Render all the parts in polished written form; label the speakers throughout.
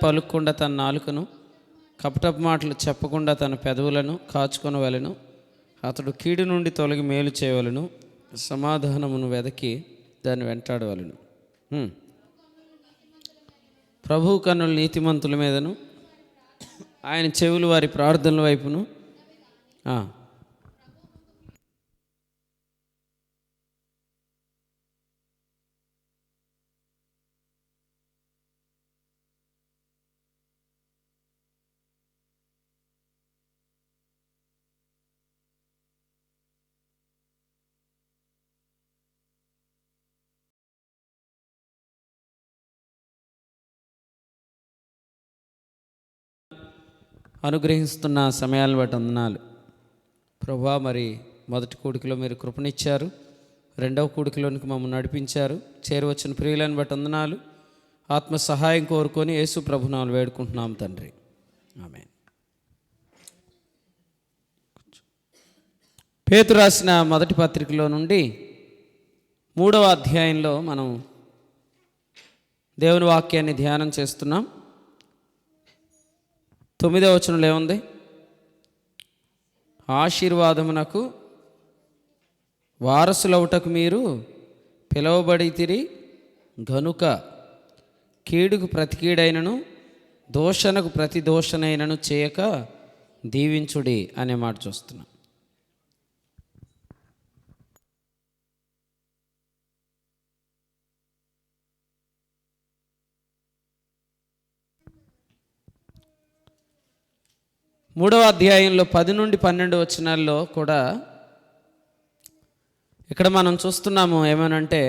Speaker 1: పలుకకుండా తన నాలుకను, కపటపు మాటలు చెప్పకుండా తన పెదవులను కాచుకొనవలెను. అతడు కీడు నుండి తొలగి మేలు చేయవలను, సమాధానమును వెదకి దాన్ని వెంటాడవలను. ప్రభువు కన్నులు నీతిమంతుల మీదను, ఆయన చెవులు వారి ప్రార్థనల వైపును. అనుగ్రహిస్తున్న సమయాలను బట్టి వందనాలు ప్రభువా. మరి మొదటి కూడికలో మీరు కృపనిచ్చారు, రెండవ కూడికలోనికి మమ్మల్ని నడిపించారు. చేరువచ్చిన ప్రియులను బట్టి వందనాలు. ఆత్మ సహాయం కోరుకొని యేసు ప్రభునామములో వేడుకుంటున్నాం తండ్రి, ఆమేన్. పేతురు రాసిన మొదటి పత్రికలో నుండి 3వ అధ్యాయంలో మనం దేవుని వాక్యాన్ని ధ్యానం చేస్తున్నాం. 9వ వచనంలో ఏముంది? ఆశీర్వాదమునకు వారసులవుటకు మీరు పిలువబడితిరి గనుక కీడుకు ప్రతి కీడైనను దోషణకు ప్రతి దోషణైనను చేయక దీవించుడి అనే మాట చూస్తున్నాం. మూడవ అధ్యాయంలో 10 నుండి 12 వచనాల్లో కూడా ఇక్కడ మనం చూస్తున్నాము. ఏమనంటే,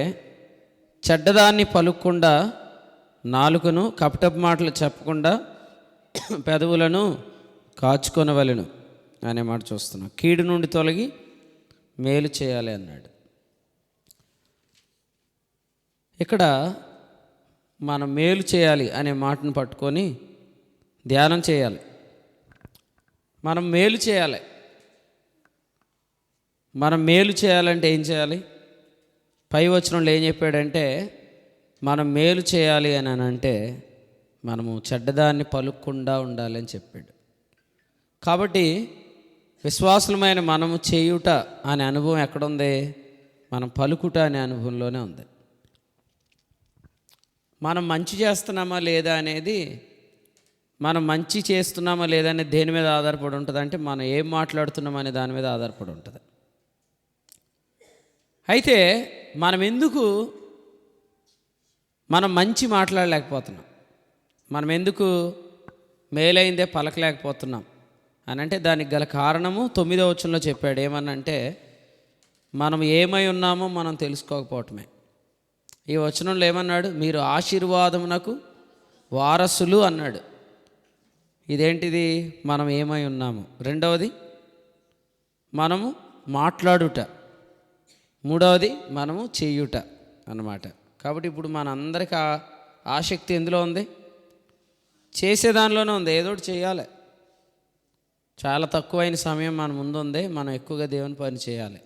Speaker 1: చెడ్డదాన్ని పలుకకుండా నాలుకను, కపటపు మాటలు చెప్పకుండా పెదవులను కాచుకొనవలెను అనే మాట చూస్తున్నాం. కీడు నుండి తొలగి మేలు చేయాలి అన్నాడు. ఇక్కడ మనం మేలు చేయాలి అనే మాటను పట్టుకొని ధ్యానం చేయాలి. మనం మేలు చేయాలి. మనం మేలు చేయాలంటే ఏం చేయాలి? పై వచనంలో ఏం చెప్పాడంటే, మనం మేలు చేయాలి అని అంటే మనము చెడ్డదాన్ని పలుకకుండా ఉండాలి అని చెప్పాడు. కాబట్టి విశ్వాసులమైన మనము చేయుట అనే అనుభవం ఎక్కడుంది? మనం పలుకుట అనే అనుభవంలోనే ఉంది. మనం మంచి చేస్తున్నామా లేదా అనేది, మనం మంచి చేస్తున్నామా లేదా అనేది దేని మీద ఆధారపడి ఉంటుంది అంటే, మనం ఏం మాట్లాడుతున్నాం అనే దాని మీద ఆధారపడి ఉంటుంది. అయితే మనం మంచి మాట్లాడలేకపోతున్నాం, మనం ఎందుకు మేలైందే పలకలేకపోతున్నాం అని అంటే, దానికి గల కారణము 9వ వచనంలో చెప్పాడు. ఏమనంటే, మనం ఏమై ఉన్నామో మనం తెలుసుకోకపోవటమే. ఈ వచనంలో ఏమన్నాడు? మీరు ఆశీర్వాదమునకు వారసులు అన్నాడు. ఇదేంటిది? మనం ఏమై ఉన్నాము. రెండవది మనము మాట్లాడుట, మూడవది మనము చేయుట అన్నమాట. కాబట్టి ఇప్పుడు మనందరికీ ఆసక్తి ఎందులో ఉంది? చేసేదానిలోనే ఉంది. ఏదోటి చేయాలి. చాలా తక్కువైన సమయం మన ముందు ఉంది, మనం ఎక్కువగా దేవుని పని చేయాలి.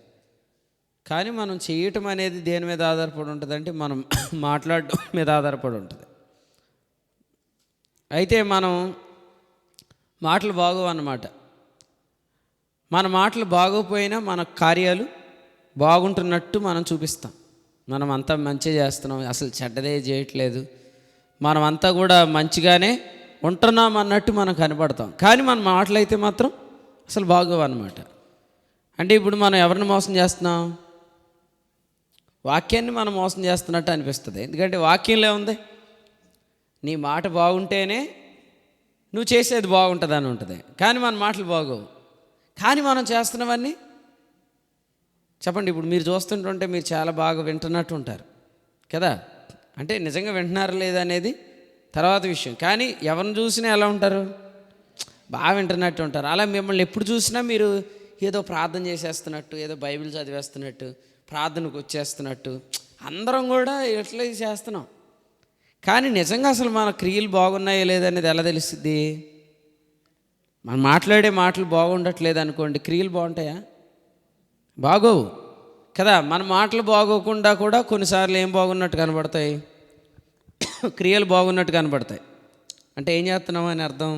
Speaker 1: కానీ మనం చేయటం అనేది దేని మీద ఆధారపడి ఉంటుంది అంటే, మనం మాట్లాడటం మీద ఆధారపడి ఉంటుంది. అయితే మనం మాటలు బాగోవు అన్నమాట. మన మాటలు బాగోపోయినా మన కార్యాలు బాగుంటున్నట్టు మనం చూపిస్తాం. మనం అంతా మంచిగా చేస్తున్నాం, అసలు చెడ్డదే చేయట్లేదు, మనమంతా కూడా మంచిగానే ఉంటున్నాం అన్నట్టు మనం కనపడతాం. కానీ మన మాటలు అయితే మాత్రం అసలు బాగోవు అన్నమాట. అంటే ఇప్పుడు మనం ఎవరిని మోసం చేస్తున్నాం? వాక్యాన్ని మనం మోసం చేస్తున్నట్టు అనిపిస్తుంది. ఎందుకంటే వాక్యంలో ఉంది, నీ మాట బాగుంటేనే నువ్వు చేసేది బాగుంటుంది అని ఉంటుంది. కానీ మన మాటలు బాగోవు. కానీ మనం చేస్తున్నవన్నీ చెప్పండి. ఇప్పుడు మీరు చూస్తుంటుంటే మీరు చాలా బాగా వింటున్నట్టు ఉంటారు కదా. అంటే నిజంగా వింటున్నారా లేదా అనేది తర్వాత విషయం. కానీ ఎవరిని చూసినా ఎలా ఉంటారు? బాగా వింటున్నట్టు ఉంటారు. అలా మిమ్మల్ని ఎప్పుడు చూసినా మీరు ఏదో ప్రార్థన చేసేస్తున్నట్టు, ఏదో బైబిల్ చదివేస్తున్నట్టు, ప్రార్థనకు వచ్చేస్తున్నట్టు అందరం కూడా ఎట్లా చేస్తున్నాం. కానీ నిజంగా అసలు మన క్రియలు బాగున్నాయో లేదనేది ఎలా తెలుస్తుంది? మనం మాట్లాడే మాటలు బాగుండట్లేదు అనుకోండి, క్రియలు బాగుంటాయా? బాగోవు కదా. మన మాటలు బాగోకుండా కూడా కొన్నిసార్లు ఏం బాగున్నట్టు కనబడతాయి? క్రియలు బాగున్నట్టు కనబడతాయి. అంటే ఏం చేస్తున్నావు అని అర్థం.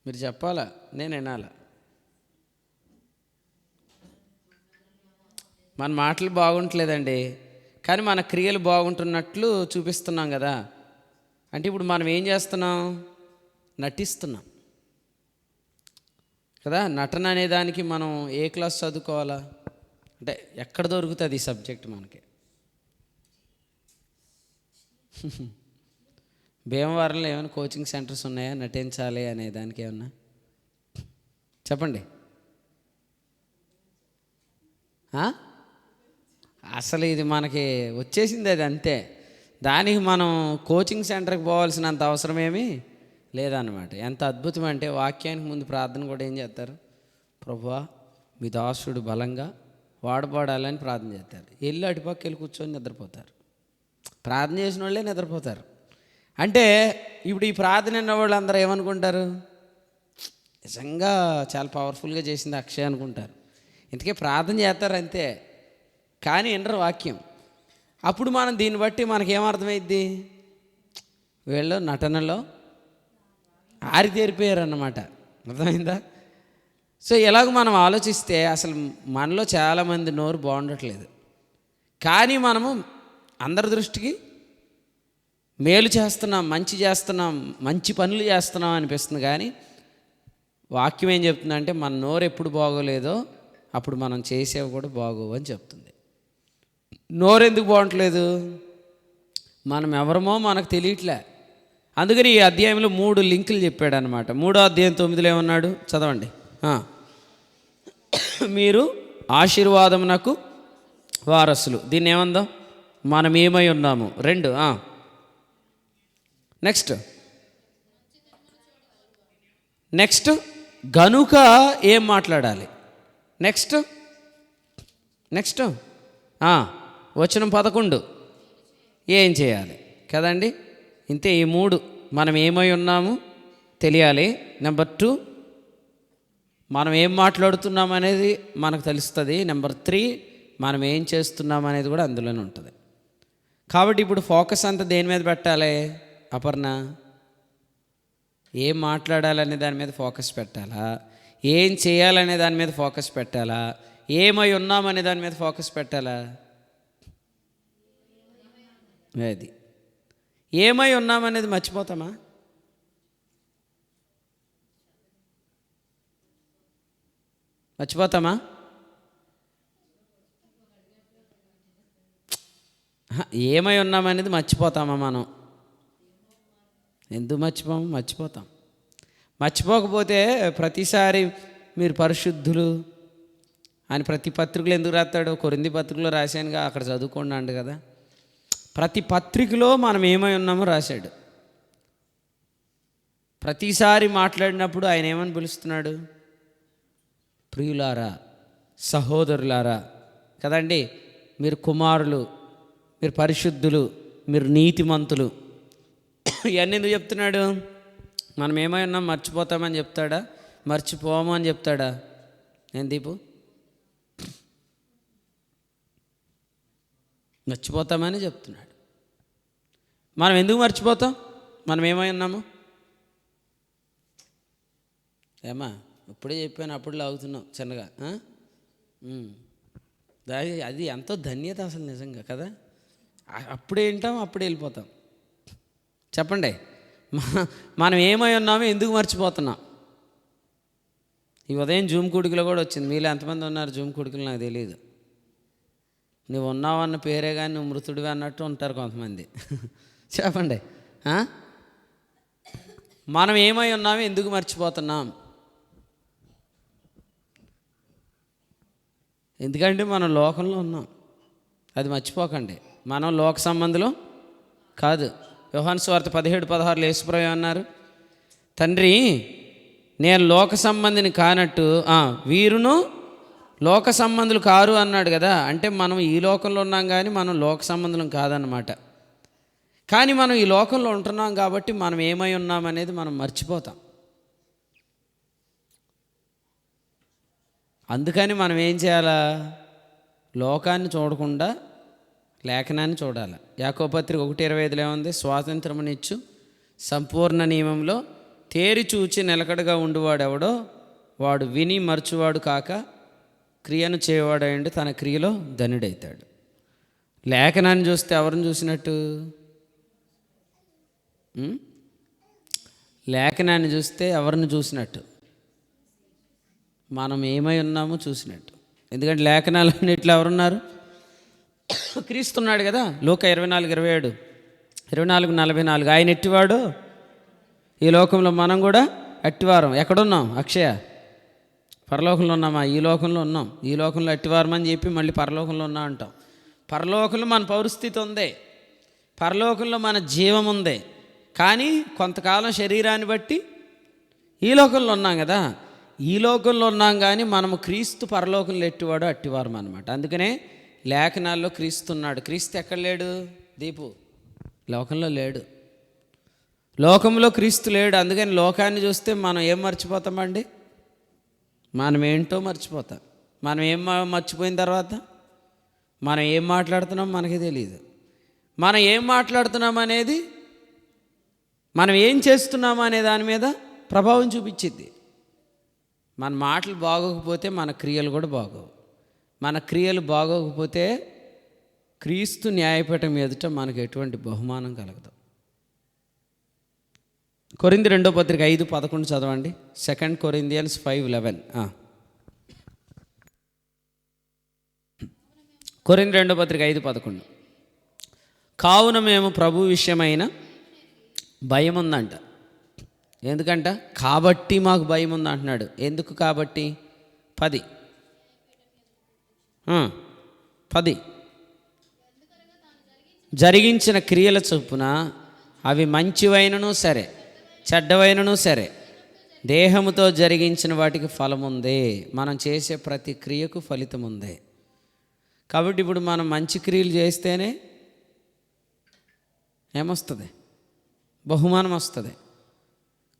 Speaker 1: మీరు చెప్పాలా, నేను వినాలా. మన మాటలు బాగుంటలేదండి, కానీ మన క్రియలు బాగుంటున్నట్లు చూపిస్తున్నాం కదా. అంటే ఇప్పుడు మనం ఏం చేస్తున్నాం, నటిస్తున్నాం కదా. నటన అనే దానికి మనం ఏ క్లాస్ చదువుకోవాలా, అంటే ఎక్కడ దొరుకుతుంది ఈ సబ్జెక్ట్ మనకి? భీమవరంలో ఏమైనా కోచింగ్ సెంటర్స్ ఉన్నాయా నటించాలి అనే దానికి? ఏమన్నా చెప్పండి. అసలు ఇది మనకి వచ్చేసింది, అది అంతే. దానికి మనం కోచింగ్ సెంటర్కి పోవాల్సినంత అవసరం ఏమీ లేదన్నమాట. ఎంత అద్భుతం అంటే, వాక్యానికి ముందు ప్రార్థన కూడా ఏం చేస్తారు, ప్రభువా మీ దాసుడు బలంగా వాడబడాలని ప్రార్థన చేస్తారు. వెళ్ళి అటుపక్క వెళ్ళి కూర్చొని నిద్రపోతారు. ప్రార్థన చేసిన వాళ్ళే నిద్రపోతారు. అంటే ఇప్పుడు ఈ ప్రార్థన అన్న వాళ్ళు అందరూ ఏమనుకుంటారు, నిజంగా చాలా పవర్ఫుల్గా చేసింది అక్షయ్ అనుకుంటారు. ఇంతకీ ప్రార్థన చేస్తారు అంతే, కానీ వినరు వాక్యం. అప్పుడు మనం దీన్ని బట్టి మనకేమర్థమైద్ది, వీళ్ళు నటనలో ఆరితేరిపోయారు అన్నమాట. అర్థమైందా? సో ఇలాగ మనం ఆలోచిస్తే అసలు మనలో చాలామంది నోరు బాగుండట్లేదు, కానీ మనము అందరి దృష్టికి మేలు చేస్తున్నాం, మంచి చేస్తున్నాం, మంచి పనులు చేస్తున్నాం అనిపిస్తుంది. కానీ వాక్యం ఏం చెప్తుందంటే, మన నోరు ఎప్పుడు బాగోలేదో అప్పుడు మనం చేసేవి కూడా బాగోవు అని చెప్తుంది. నోరు ఎందుకు బాగుంటలేదు, మనం ఎవరమో మనకు తెలియట్లే. అందుకని ఈ అధ్యాయంలో 3 లింకులు చెప్పాడు అనమాట. 3వ అధ్యాయం 9లో ఏమన్నాడు చదవండి. మీరు ఆశీర్వాదమునకు వారసులు. దీన్ని ఏమందాం, మనం ఏమై ఉన్నాము. 2 నెక్స్ట్ గనుక ఏం మాట్లాడాలి. నెక్స్ట్ వచనం 11 ఏం చేయాలి కదండి. ఇంతే, ఈ 3 మనం ఏమై ఉన్నాము తెలియాలి. నెంబర్ 2 మనం ఏం మాట్లాడుతున్నాం అనేది మనకు తెలుస్తుంది. నెంబర్ 3 మనం ఏం చేస్తున్నాం అనేది కూడా అందులోనే ఉంటుంది. కాబట్టి ఇప్పుడు ఫోకస్ అంతా దేని మీద పెట్టాలి అపర్ణ? ఏం మాట్లాడాలనే దాని మీద ఫోకస్ పెట్టాలా, ఏం చేయాలనే దాని మీద ఫోకస్ పెట్టాలా, ఏమై ఉన్నామనే దాని మీద ఫోకస్ పెట్టాలా? అది ఏమై ఉన్నామనేది మర్చిపోతామా? ఏమై ఉన్నామనేది మర్చిపోతామా మనం? ఎందుకు మర్చిపోతాం. మర్చిపోకపోతే ప్రతిసారి మీరు పరిశుద్ధులు అని ప్రతి పత్రికలో ఎందుకు రాస్తాడు? కొరింథీ పత్రికలో రాశానుగా, అక్కడ చదువుకోండి అండి కదా. ప్రతి పత్రికలో మనం ఏమై ఉన్నామో రాశాడు. ప్రతిసారి మాట్లాడినప్పుడు ఆయన ఏమని పిలుస్తున్నాడు? ప్రియులారా, సహోదరులారా కదండి. మీరు కుమారులు, మీరు పరిశుద్ధులు, మీరు నీతిమంతులు. ఇవన్నీ ఎందుకు చెప్తున్నాడు? మనం ఏమై ఉన్నాం మర్చిపోతామని చెప్తాడా, మర్చిపోము అని చెప్తాడా? నేను దీపు మర్చిపోతామని చెప్తున్నాడు. మనం ఎందుకు మర్చిపోతాం? మనం ఏమై ఉన్నాము? ఏమా ఇప్పుడే చెప్పాను, అప్పుడు లాగుతున్నాం చిన్నగా. అది ఎంతో ధన్యత అసలు నిజంగా కదా. అప్పుడే వింటాం, అప్పుడే వెళ్ళిపోతాం. చెప్పండి, మనం ఏమై ఉన్నామో ఎందుకు మర్చిపోతున్నాం? ఈ ఉదయం జూమ్ కూడికలో కూడా వచ్చింది. మీలో ఎంతమంది ఉన్నారు జూమ్ కూడికలు నాకు తెలియదు. నువ్వు ఉన్నావు అన్న పేరే కానీ నువ్వు మృతుడివి అన్నట్టు ఉంటారు కొంతమంది. చెప్పండి, మనం ఏమై ఉన్నామో ఎందుకు మర్చిపోతున్నాం? ఎందుకంటే మనం లోకంలో ఉన్నాం, అది మర్చిపోకండి. మనం లోక సంబంధులు కాదు. యోహాను సువార్త 17:16 యేసుప్రభు అన్నారు, తండ్రి నేను లోక సంబంధిని కానట్టు వీరును లోక సంబంధులు కారు అన్నాడు కదా. అంటే మనం ఈ లోకంలో ఉన్నాం కానీ మనం లోక సంబంధులం కాదన్నమాట. కానీ మనం ఈ లోకంలో ఉంటున్నాం కాబట్టి మనం ఏమై ఉన్నాం అనేది మనం మర్చిపోతాం. అందుకని మనం ఏం చేయాలా? లోకాన్ని చూడకుండా లేఖనాన్ని చూడాలి. యాకోబు పత్రిక 1:25 ఏముంది? స్వాతంత్రమునిచ్చు సంపూర్ణ నియమంలో తేరి చూచి నిలకడగా ఉండువాడెవడో వాడు విని మరచువాడు కాక క్రియను చేయవాడండి తన క్రియలో ధనుడైతాడు. లేఖనాన్ని చూస్తే ఎవరిని చూసినట్టు? లేఖనాన్ని చూస్తే ఎవరిని చూసినట్టు? మనం ఏమై ఉన్నామో చూసినట్టు. ఎందుకంటే లేఖనాలన్నిట్లో ఎవరున్నారు? క్రీస్తున్నాడు కదా. లూకా 24:27, 24:44 ఆయన ఎట్టివాడు, ఈ లోకంలో మనం కూడా అట్టివారం. ఎక్కడున్నాం? అక్షయ పరలోకంలో ఉన్నామా? ఈ లోకంలో ఉన్నాం. ఈ లోకంలో అట్టివారం అని చెప్పి మళ్ళీ పరలోకంలో ఉన్నా అంటాం. పరలోకంలో మన పౌరస్థితి ఉంది, పరలోకంలో మన జీవం ఉంది. కానీ కొంతకాలం శరీరాన్ని బట్టి ఈ లోకంలో ఉన్నాం కదా. ఈ లోకంలో ఉన్నాం కానీ మనము క్రీస్తు పరలోకంలో ఎట్టివాడు అట్టివారం అనమాట. అందుకనే లేఖనాల్లో క్రీస్తున్నాడు. క్రీస్తు ఎక్కడ లేడు? దీపు లోకంలో లేడు, లోకంలో క్రీస్తు లేడు. అందుకని లోకాన్ని చూస్తే మనం ఏం మర్చిపోతామండి? మనం ఏంటో మర్చిపోతాం. మనం ఏం మర్చిపోయిన తర్వాత మనం ఏం మాట్లాడుతున్నాం మనకి తెలియదు. మనం ఏం మాట్లాడుతున్నాం అనేది, మనం ఏం చేస్తున్నాము అనే దాని మీద ప్రభావం చూపించింది. మన మాటలు బాగోకపోతే మన క్రియలు కూడా బాగోవు. మన క్రియలు బాగోకపోతే క్రీస్తు న్యాయపీఠం ఎదుట మనకు ఎటువంటి బహుమానం కలగదు. కొరింథీ 2:11 చదవండి. 2 Corinthians 5:11. కొరింథీ 2:11. కావున మేము ప్రభు విషయమైన భయం ఉందంట. ఎందుకంట? కాబట్టి మాకు భయం ఉంది అంటున్నాడు. ఎందుకు కాబట్టి? 10 జరిగించిన క్రియల చొప్పున అవి మంచివైనను సరే చెడ్డవైనను సరే దేహముతో జరిగించిన వాటికి ఫలం ఉంది. మనం చేసే ప్రతి క్రియకు ఫలితం ఉంది. కాబట్టి ఇప్పుడు మనం మంచి క్రియలు చేస్తేనే ఏమొస్తుంది? బహుమానం వస్తుంది.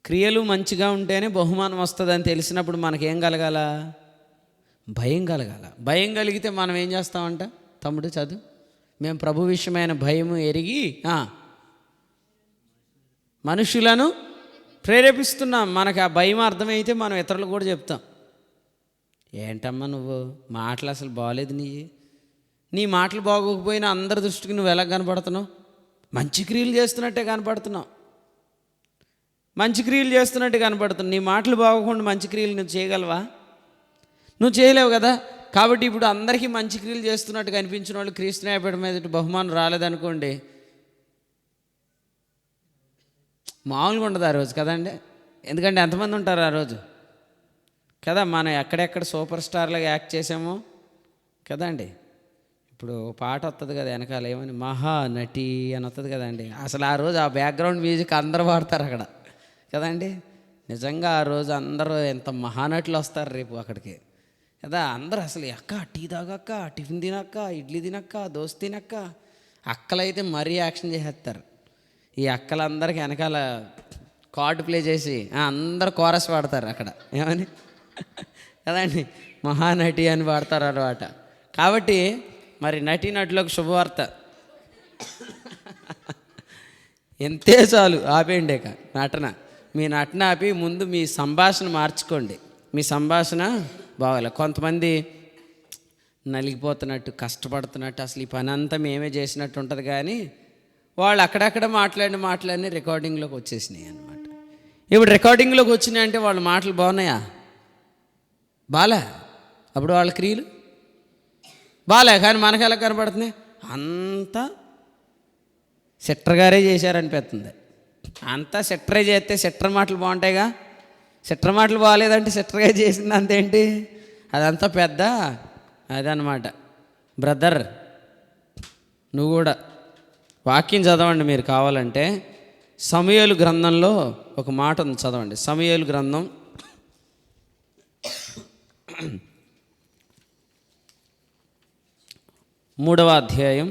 Speaker 1: క్రియలు మంచిగా ఉంటేనే బహుమానం వస్తుంది అని తెలిసినప్పుడు మనకేం కలగాల? భయం కలగాల. భయం కలిగితే మనం ఏం చేస్తామంట? తమ్ముడు చదువు. మేము ప్రభు విషయమైన భయము ఎరిగి మనుషులను ప్రేరేపిస్తున్నాం. మనకు ఆ భయం అర్థమైతే మనం ఇతరులకు కూడా చెప్తాం. ఏంటమ్మా నువ్వు మాటలు అసలు బాగలేదు, నీ మాటలు బాగోకపోయినా అందరి దృష్టికి నువ్వు ఎలా కనపడుతున్నావు? మంచి క్రియలు చేస్తున్నట్టే కనపడుతున్నావు. మంచి క్రియలు చేస్తున్నట్టు కనపడుతున్నావు. నీ మాటలు బాగోకుండా మంచి క్రియలు నువ్వు చేయగలవా? నువ్వు చేయలేవు కదా. కాబట్టి ఇప్పుడు అందరికీ మంచి క్రియలు చేస్తున్నట్టు కనిపించిన వాళ్ళు క్రీస్తు న్యాయపీఠం మీద బహుమానం రాలేదనుకోండి, మామూలుగా ఉండదు ఆ రోజు కదండి. ఎందుకంటే ఎంతమంది ఉంటారు ఆ రోజు కదా. మనం ఎక్కడెక్కడ సూపర్ స్టార్లాగా యాక్ట్ చేసామో కదండి. ఇప్పుడు పాట వస్తుంది కదా వెనకాల, ఏమని మహానటి అని వస్తుంది కదండి. అసలు ఆ రోజు ఆ బ్యాక్గ్రౌండ్ మ్యూజిక్ అందరూ పాడతారు అక్కడ కదండి. నిజంగా ఆ రోజు అందరూ ఎంత మహానటులు వస్తారు రేపు అక్కడికి కదా. అందరూ అసలు అక్క టీ తాగక్క, టిఫిన్ తినక్క, ఇడ్లీ తినక్క, దోశ తినక్క. అక్కలైతే మరీ యాక్షన్ చేసేస్తారు. ఈ అక్కలందరికీ వెనకాల కార్డు ప్లే చేసి అందరూ కోరస్ పాడతారు అక్కడ, ఏమని కదండి, మహానటి అని పాడతారు అన్నమాట. కాబట్టి మరి నటీనటులకు శుభవార్త, ఎంతే చాలు ఆపేయండి ఇక నటన. మీ నటన ఆపి ముందు మీ సంభాషణ మార్చుకోండి. మీ సంభాషణ బాగాలే. కొంతమంది నలిగిపోతున్నట్టు కష్టపడుతున్నట్టు అసలు ఈ పని అంతా మేమే చేసినట్టు ఉంటుంది, కానీ వాళ్ళు అక్కడక్కడ మాట్లాడిన రికార్డింగ్లోకి వచ్చేసినాయి అన్నమాట. ఇప్పుడు రికార్డింగ్లోకి వచ్చినాయి అంటే వాళ్ళ మాటలు బాగున్నాయా? బాలే. అప్పుడు వాళ్ళ క్రియలు బాలే. కానీ మనకు ఎలా కనపడుతున్నాయి? అంతా సెట్టర్ గారే చేశారనిపిస్తుంది. అంతా సెట్టరే చేస్తే సెట్టర్ మాటలు బాగుంటాయిగా. సెట్టర్ మాటలు బాగాలేదంటే సెట్టర్గా చేసింది అంతేంటి, అదంతా పెద్ద అదనమాట. బ్రదర్ నువ్వు కూడా వాక్యం చదవండి మీరు కావాలంటే. సమూయేలు గ్రంథంలో ఒక మాట ఉంది, చదవండి. సమూయేలు గ్రంథం 3వ అధ్యాయం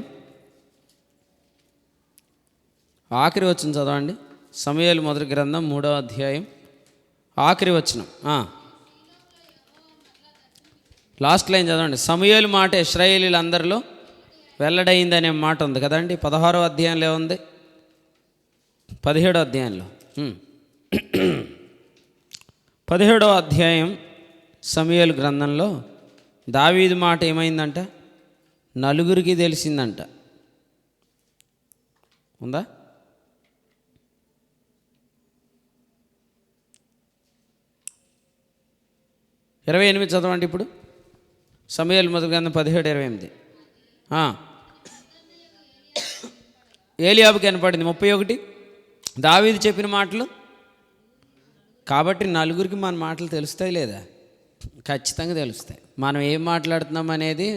Speaker 1: ఆఖరి వచనం చదవండి. సమూయేలు మొదటి గ్రంథం 3వ అధ్యాయం ఆఖరి వచనం, లాస్ట్ లైన్ చదవండి. సమూయేలు మాట ఇశ్రాయేలీలందరిలో వెల్లడైందనే మాట ఉంది కదండి. 16వ అధ్యాయంలో ఉంది, 17వ అధ్యాయంలో 17వ అధ్యాయం సమూయేలు గ్రంథంలో దావీదు మాట ఏమైందంట, నలుగురికి తెలిసిందంట. ఉందా? ఇరవై 28 చదవండి ఇప్పుడు. సమూయేలు మొదటి గ్రంథం 17:28. ఏలియాబుకి కనపడింది 31. దావీదు చెప్పిన మాటలు కాబట్టి నలుగురికి మన మాటలు తెలుస్తాయి లేదా? ఖచ్చితంగా తెలుస్తాయి. మనం ఏం మాట్లాడుతున్నాం అనేది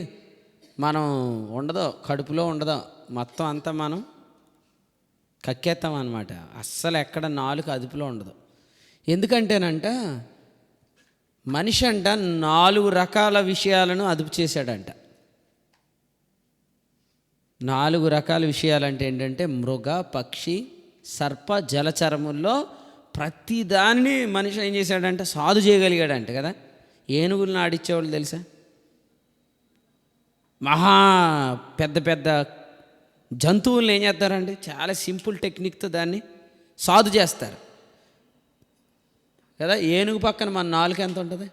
Speaker 1: మనం ఉండదో, కడుపులో ఉండదో, మొత్తం అంతా మనం కక్కేస్తాం అన్నమాట. అస్సలు ఎక్కడ నాలుగు అదుపులో ఉండదు. ఎందుకంటేనంట మనిషి అంట 4 రకాల విషయాలను అదుపు చేశాడంట. 4 రకాల విషయాలంటే ఏంటంటే మృగ, పక్షి, సర్ప, జలచరముల్లో ప్రతి దాన్ని మనిషి ఏం చేశాడంటే సాధు చేయగలిగాడంట కదా. ఏనుగులను ఆడిచ్చేవాళ్ళు తెలుసా? మహా పెద్ద పెద్ద జంతువులను ఏం చేస్తారండి, చాలా సింపుల్ టెక్నిక్తో దాన్ని సాధు చేస్తారు కదా. ఏనుగు పక్కన మన నాలుక ఎంత ఉంటుంది?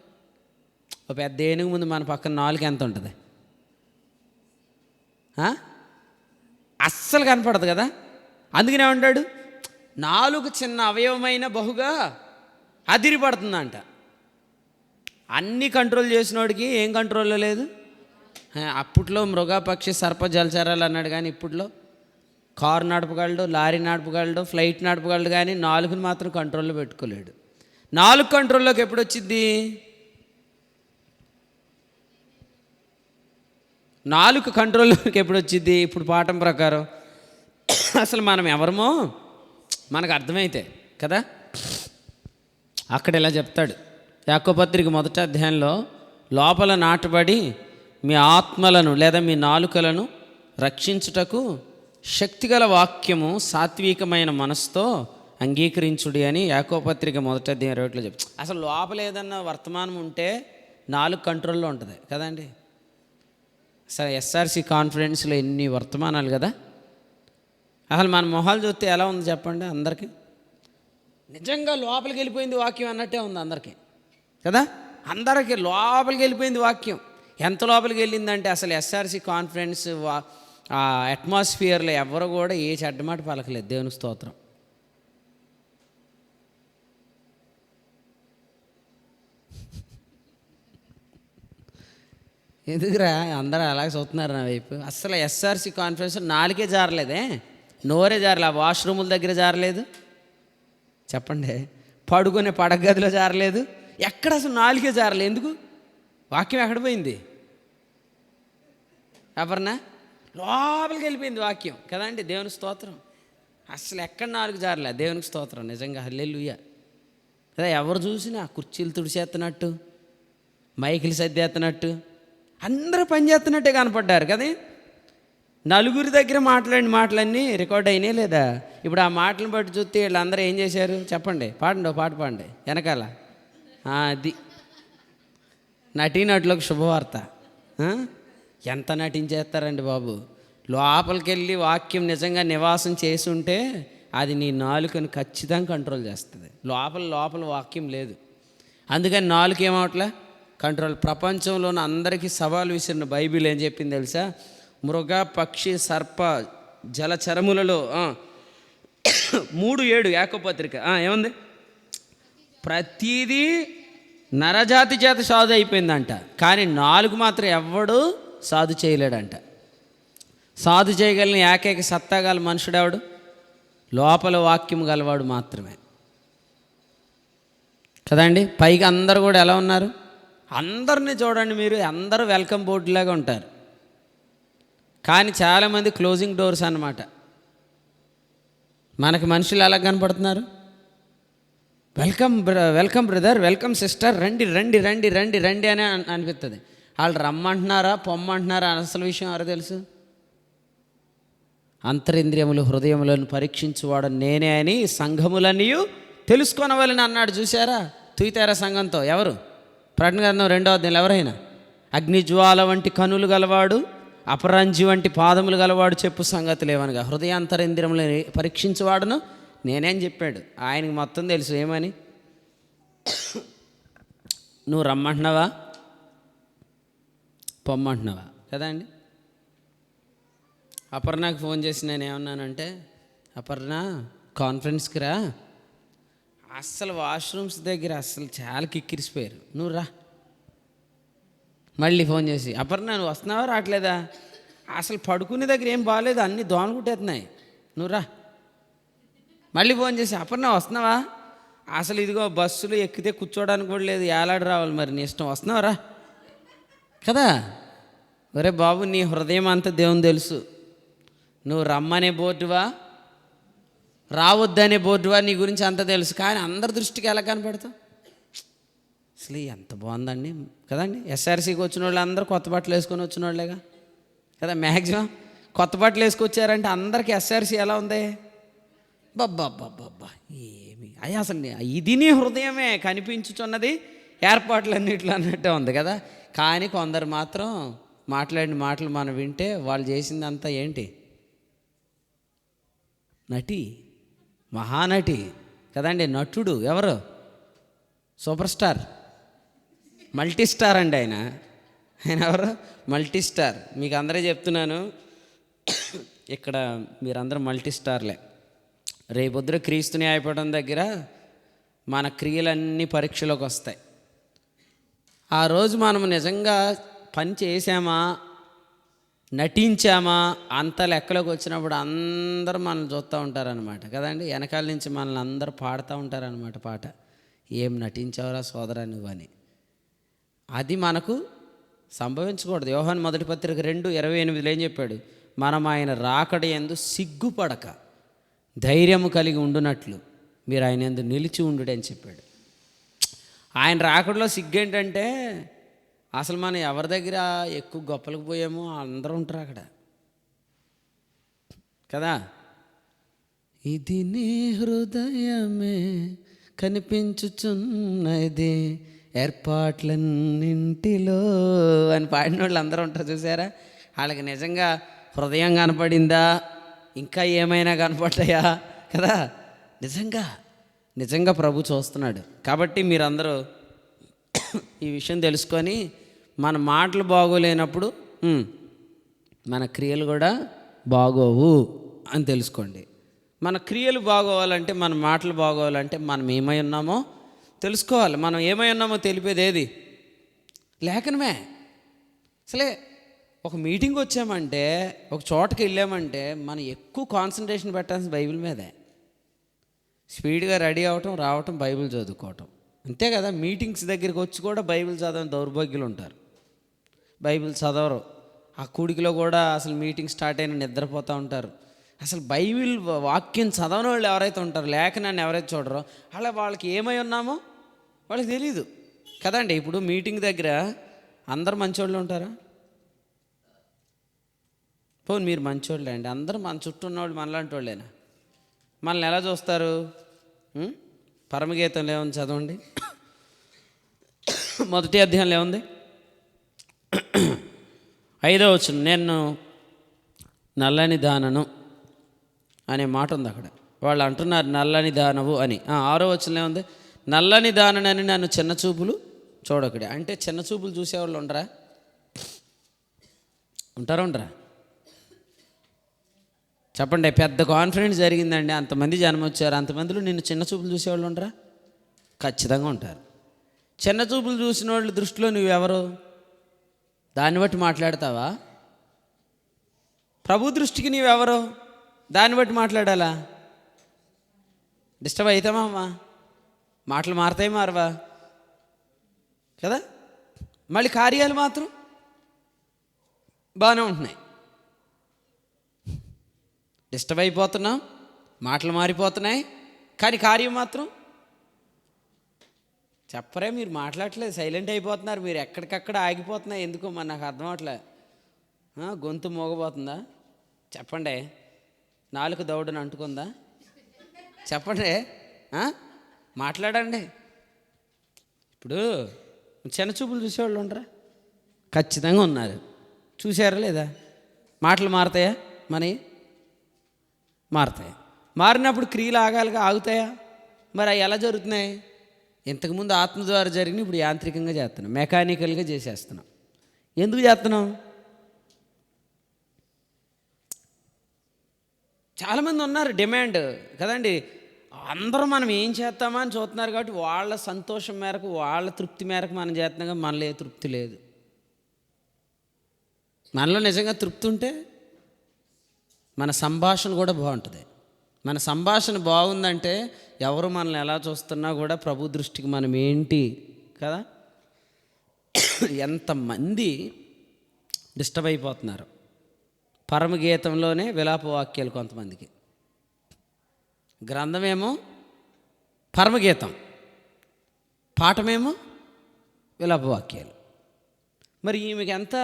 Speaker 1: ఒక పెద్ద ఏనుగు ముందు మన పక్కన నాలుక ఎంత ఉంటుంది? అస్సలు కనపడదు కదా. అందుకనే ఉంటాడు, నాలుగు చిన్న అవయవమైన బహుగా అదిరిపడుతుందంట. అన్నీ కంట్రోల్ చేసినోడికి ఏం కంట్రోల్లో లేదు. అప్పట్లో మృగ, పక్షి, సర్ప, జలచరాలు అన్నాడు, కానీ ఇప్పట్లో కారు నడపగలడు, లారీ నడపగలడు, ఫ్లైట్ నడపగలడు, కానీ నాలుగుని మాత్రం కంట్రోల్లో పెట్టుకోలేడు. 4 కంట్రోల్లోకి ఎప్పుడు వచ్చింది? 4 కంట్రోల్లోకి ఎప్పుడు వచ్చింది? ఇప్పుడు పాఠం ప్రకారం అసలు మనం ఎవరమో మనకు అర్థమైతే కదా. అక్కడ ఇలా చెప్తాడు యాకోబు పత్రిక 1వ అధ్యాయంలో, లోపల నాటబడి మీ ఆత్మలను లేదా మీ నాలుకలను రక్షించుటకు శక్తిగల వాక్యము సాత్వికమైన మనసుతో అంగీకరించుడి అని యాకోబు పత్రిక 1వ అధ్యాయం 20లో చెప్తాడు. అసలు లోపల ఏదన్నా వర్తమానం ఉంటే 4 కంట్రోల్లో ఉంటుంది కదండి. అసలు ఎస్ఆర్సి కాన్ఫరెన్స్లో ఎన్ని వర్తమానాలు కదా. అసలు మన మొహాలు చూస్తే ఎలా ఉంది చెప్పండి అందరికీ? నిజంగా లోపలికి వెళ్ళిపోయింది వాక్యం అన్నట్టే ఉంది అందరికీ కదా. అందరికీ లోపలికి వెళ్ళిపోయింది వాక్యం. ఎంత లోపలికి వెళ్ళిందంటే అసలు ఎస్ఆర్సి కాన్ఫరెన్స్ ఆ అట్మాస్ఫియర్లో ఎవరు కూడా ఏ చెడ్డమాట పలకలేదు. దేవునికి స్తోత్రం. ఎందుకురా అందరూ అలాగే చూస్తున్నారు నా వైపు? అస్సలు ఎస్ఆర్సి కాన్ఫరెన్స్ నాలుగే జారలేదే, నోరే జారలే. ఆ వాష్రూముల దగ్గర జారలేదు చెప్పండి, పడుకునే పడగదిలో జారలేదు, ఎక్కడ అసలు నాలుగే జారలేదు. ఎందుకు? వాక్యం ఎక్కడ పోయింది? ఎవరన్నా లోపలికి వెళ్ళిపోయింది వాక్యం కదండి. దేవునికి స్తోత్రం. అసలు ఎక్కడ 4 జారలే. దేవునికి స్తోత్రం. నిజంగా హల్లెలూయా కదా. ఎవరు చూసినా కుర్చీలు తుడిచేస్తున్నట్టు, మైకులు సర్దేస్తున్నట్టు, అందరూ పని చేస్తున్నట్టే కనపడ్డారు కదా. నలుగురి దగ్గర మాట్లాడిన మాటలన్నీ రికార్డ్ అయినాయి లేదా? ఇప్పుడు ఆ మాటలను బట్టి చూస్తే వీళ్ళందరూ ఏం చేశారు చెప్పండి? పాడండి, పాట పాడండి వెనకాల. అది నటీనటులకు శుభవార్త. ఎంత నటించేస్తారండి బాబు. లోపలికి వెళ్ళి వాక్యం నిజంగా నివాసం చేసి ఉంటే అది నీ నాలుకను ఖచ్చితంగా కంట్రోల్ చేస్తుంది. లోపల వాక్యం లేదు, అందుకని నాలుక ఏమవట్లే కంట్రోల్. ప్రపంచంలోని అందరికీ సవాలు విసిరిన బైబిల్ ఏం చెప్పింది తెలుసా? మృగ, పక్షి, సర్ప, జలచరములలో 3:7 యాకోబు పత్రిక ఏముంది? ప్రతిదీ నరజాతి చేత సాధు అయిపోయిందంట, కానీ 4 మాత్రం ఎవడు సాధు చేయలేడంట. సాధు చేయగలిగిన ఏకైక సత్తాగల మనుషుడు ఎవడు? లోపల వాక్యం గలవాడు మాత్రమే కదండి. పైగా అందరూ కూడా ఎలా ఉన్నారు? అందరినీ చూడండి మీరు, అందరూ వెల్కమ్ బోర్డులాగా ఉంటారు, కానీ చాలామంది క్లోజింగ్ డోర్స్ అన్నమాట. మనకి మనుషులు ఎలా కనపడుతున్నారు? Welcome welcome brother, welcome sister, రండి రండి రండి రండి రండి అని అనిపిస్తుంది. వాళ్ళు రమ్మంటున్నారా పొమ్మంటున్నారా అసలు విషయం ఎవరో తెలుసు? అంతరింద్రియములు హృదయములను పరీక్షించువాడు నేనే అని సంఘములన్నీ తెలుసుకొనవలని అన్నాడు. చూసారా తుయితేరా సంఘంతో? ఎవరు? ప్రకటన గ్రంథం 2వ అధ్యాయంలో ఎవరైనా? అగ్నిజ్వాల వంటి కనులు గలవాడు, అపరంజి వంటి పాదములు గలవాడు చెప్పు సంగతులు ఏమనగా హృదయాంతరేంద్రియములు పరీక్షించేవాడును నేనేం చెప్పాడు. ఆయనకి మొత్తం తెలుసు. ఏమని? నువ్వు రమ్మంటున్నావా, పొమ్మంటున్నావా కదా అండి. అపర్ణకు ఫోన్ చేసి నేను ఏమన్నానంటే, అపర్ణ కాన్ఫరెన్స్కి రా, అస్సలు వాష్రూమ్స్ దగ్గర అస్సలు చాలా కిక్కిరిసిపోయారు, నువ్వు రా. మళ్ళీ ఫోన్ చేసి, అపర్ణ నువ్వు వస్తున్నావా రావట్లేదా, అసలు పడుకునే దగ్గర ఏం బాగాలేదు, అన్నీ దోమలు కుట్టేస్తున్నాయి, నువ్వు రా. మళ్ళీ ఫోన్ చేసి, అపర్ణ వస్తున్నావా, అసలు ఇదిగో బస్సులు ఎక్కితే కూర్చోడానికి కూడా లేదు, ఏలాడు రావాలి, మరి నీ ఇష్టం, వస్తున్నావా రా కదా. ఒరే బాబు, నీ హృదయం అంతా దేవుని తెలుసు. నువ్వు రమ్మనే బోర్డువా, రావద్దనే బోర్డువా, నీ గురించి అంత తెలుసు. కానీ అందరి దృష్టికి ఎలా కనపడతావు? అసలు ఎంత బాగుందండి కదండి. ఎస్ఆర్సీకి వచ్చిన వాళ్ళు అందరూ కొత్త బట్టలు వేసుకొని వచ్చిన వాళ్ళేగా కదా. మ్యాక్సిమం కొత్త బట్టలు వేసుకొచ్చారంటే అందరికీ ఎస్ఆర్సీ ఎలా ఉంది? బబ్బా ఏమి అయ్యా, అసలు ఇది నీ హృదయమే కనిపించుచున్నది ఏర్పాట్లన్నిట్లో అన్నట్టే ఉంది కదా. కానీ కొందరు మాత్రం మాట్లాడిన మాటలు మనం వింటే వాళ్ళు చేసిందంతా ఏంటి? నటి, మహానటి కదండి. నటుడు ఎవరు? సూపర్ స్టార్, మల్టీ స్టార్ అండి ఆయన ఎవరు? Multi star. మీకు అందరూ చెప్తున్నాను, ఇక్కడ మీరందరూ మల్టీ స్టార్లే. రేపొద్దున క్రీస్తుని అయిపోవడం దగ్గర మన క్రియలన్నీ పరీక్షలోకి వస్తాయి. ఆ రోజు మనం నిజంగా పని చేసామా, నటించామా, అంత లెక్కలోకి వచ్చినప్పుడు అందరూ మనల్ని చూస్తూ ఉంటారనమాట కదండి. వెనకాల నుంచి మనల్ని అందరూ పాడుతూ ఉంటారనమాట పాట, ఏం నటించావురా సోదరా నువ్వని. అది మనకు సంభవించకూడదు. యోహాను మొదటి పత్రిక 2:28 ఏం చెప్పాడు? మనం ఆయన రాకడ యందు సిగ్గుపడక ధైర్యము కలిగి ఉండునట్లు మీరు ఆయన యందు నిలిచి ఉండు అని చెప్పాడు. ఆయన రాకడలో సిగ్గు ఏంటంటే, అసలు మనం ఎవరి దగ్గర ఎక్కువ గొప్పలకు పోయామో అందరూ ఉంటారు అక్కడ కదా. ఇది నీ హృదయమే కనిపించుచున్నది ఏర్పాట్లన్నింటిలో అని పాడిన వాళ్ళు అందరూ ఉంటారు చూసారా. వాళ్ళకి నిజంగా హృదయం కనపడిందా, ఇంకా ఏమైనా కనపడ్డాయా కదా. నిజంగా ప్రభు చూస్తున్నాడు. కాబట్టి మీరందరూ ఈ విషయం తెలుసుకొని, మన మాటలు బాగోలేనప్పుడు మన క్రియలు కూడా బాగోవు అని తెలుసుకోండి. మన క్రియలు బాగోవాలంటే, మన మాటలు బాగోవాలంటే మనం ఏమై ఉన్నామో తెలుసుకోవాలి. మనం ఏమై ఉన్నామో తెలిపేది ఏది? లేఖనమే. అసలే ఒక మీటింగ్ వచ్చామంటే, ఒక చోటకి వెళ్ళామంటే మనం ఎక్కువ కాన్సన్ట్రేషన్ పెట్టాల్సిన బైబిల్ మీదే. స్పీడ్గా రెడీ అవ్వటం, రావటం, బైబిల్ చదువుకోవటం, అంతే కదా. మీటింగ్స్ దగ్గరికి వచ్చి కూడా బైబిల్ చదవని దౌర్భాగ్యులు ఉంటారు. బైబిల్ చదవరు. ఆ కూడికిలో కూడా అసలు మీటింగ్ స్టార్ట్ అయిన నిద్రపోతూ ఉంటారు. అసలు బైబిల్ వాక్యం చదవని వాళ్ళు ఎవరైతే ఉంటారో, లేఖనాన్ని ఎవరైతే చూడరో, అలా వాళ్ళకి ఏమై ఉన్నామో వాళ్ళకి తెలీదు కదండి. ఇప్పుడు మీటింగ్ దగ్గర అందరు మంచోళ్ళు ఉంటారా? పోనీ మీరు మంచోళ్ళే అండి, అందరూ మన చుట్టూ ఉన్నవాళ్ళు మనలాంటి వాళ్ళేనా? మనల్ని ఎలా చూస్తారు? పరమగీతంలో ఏముంది చదవండి, 1వ అధ్యాయంలో ఏముంది? 5వ వచనం, నేను నల్లని దానను అనే మాట ఉంది అక్కడ. వాళ్ళు అంటున్నారు నల్లని దానవు అని. 6వ వచనంలో ఏముంది? నల్లని దానని నన్ను చిన్న చూపులు చూడకుడే. అంటే చిన్న చూపులు చూసేవాళ్ళు ఉండరా? ఉండరా? చెప్పండి. పెద్ద కాన్ఫరెన్స్ జరిగిందండి, అంతమంది జనం వచ్చారు, అంతమందిలో నిన్ను చిన్న చూపులు చూసేవాళ్ళు ఉండరా? ఖచ్చితంగా ఉంటారు. చిన్న చూపులు చూసిన వాళ్ళ దృష్టిలో నువ్వెవరు? దాన్ని బట్టి మాట్లాడతావా? ప్రభు దృష్టికి నీవెవరు? దాన్ని బట్టి మాట్లాడాలా? డిస్టర్బ్ అవుతామా అమ్మా? మాటలు మారతాయి మారవా కదా. మళ్ళీ కార్యాలు మాత్రం బాగానే ఉంటున్నాయి. డిస్టర్బ్ అయిపోతున్నాం, మాటలు మారిపోతున్నాయి, కానీ కార్యం మాత్రం చెప్పరే. మీరు మాట్లాడట్లేదు, సైలెంట్ అయిపోతున్నారు, మీరు ఎక్కడికక్కడ ఆగిపోతున్నాయి. ఎందుకో మరి నాకు అర్థం అవట్లే. గొంతు మోగబోతుందా? చెప్పండి. నాలుక దౌడని అంటుకుందా? చెప్పండి, మాట్లాడండి. ఇప్పుడు చిన్న చూపులు చూసేవాళ్ళు ఉండరా? ఖచ్చితంగా ఉన్నారు. చూసారా లేదా? మాటలు మారతాయా? మనవి మారతాయి. మారినప్పుడు క్రియలు ఆగాలిగా, ఆగుతాయా? మరి అవి ఎలా జరుగుతున్నాయి? ఇంతకుముందు ఆత్మ ద్వారా జరిగిన ఇప్పుడు యాంత్రికంగా చేస్తున్నాం, మెకానికల్గా చేసేస్తున్నాం. ఎందుకు చేస్తున్నాం? చాలామంది ఉన్నారు డిమాండ్ కదండి, అందరూ మనం ఏం చేస్తామా అని చూస్తున్నారు కాబట్టి వాళ్ళ సంతోషం మేరకు, వాళ్ళ తృప్తి మేరకు మనం చేస్తున్నాం. కానీ మనలో ఏ తృప్తి లేదు. మనలో నిజంగా తృప్తి ఉంటే మన సంభాషణ కూడా బాగుంటుంది. మన సంభాషణ బాగుందంటే ఎవరు మనల్ని ఎలా చూస్తున్నా కూడా ప్రభు దృష్టికి మనం ఏంటి కదా. ఎంతమంది డిస్టర్బ్ అయిపోతున్నారు. పరమగీతంలోనే విలాప వాక్యాలు కొంతమందికి, గ్రంథమేమో పరమగీతం, పాఠమేమో విలాప వాక్యాలు. మరి ఈమెకి ఎంత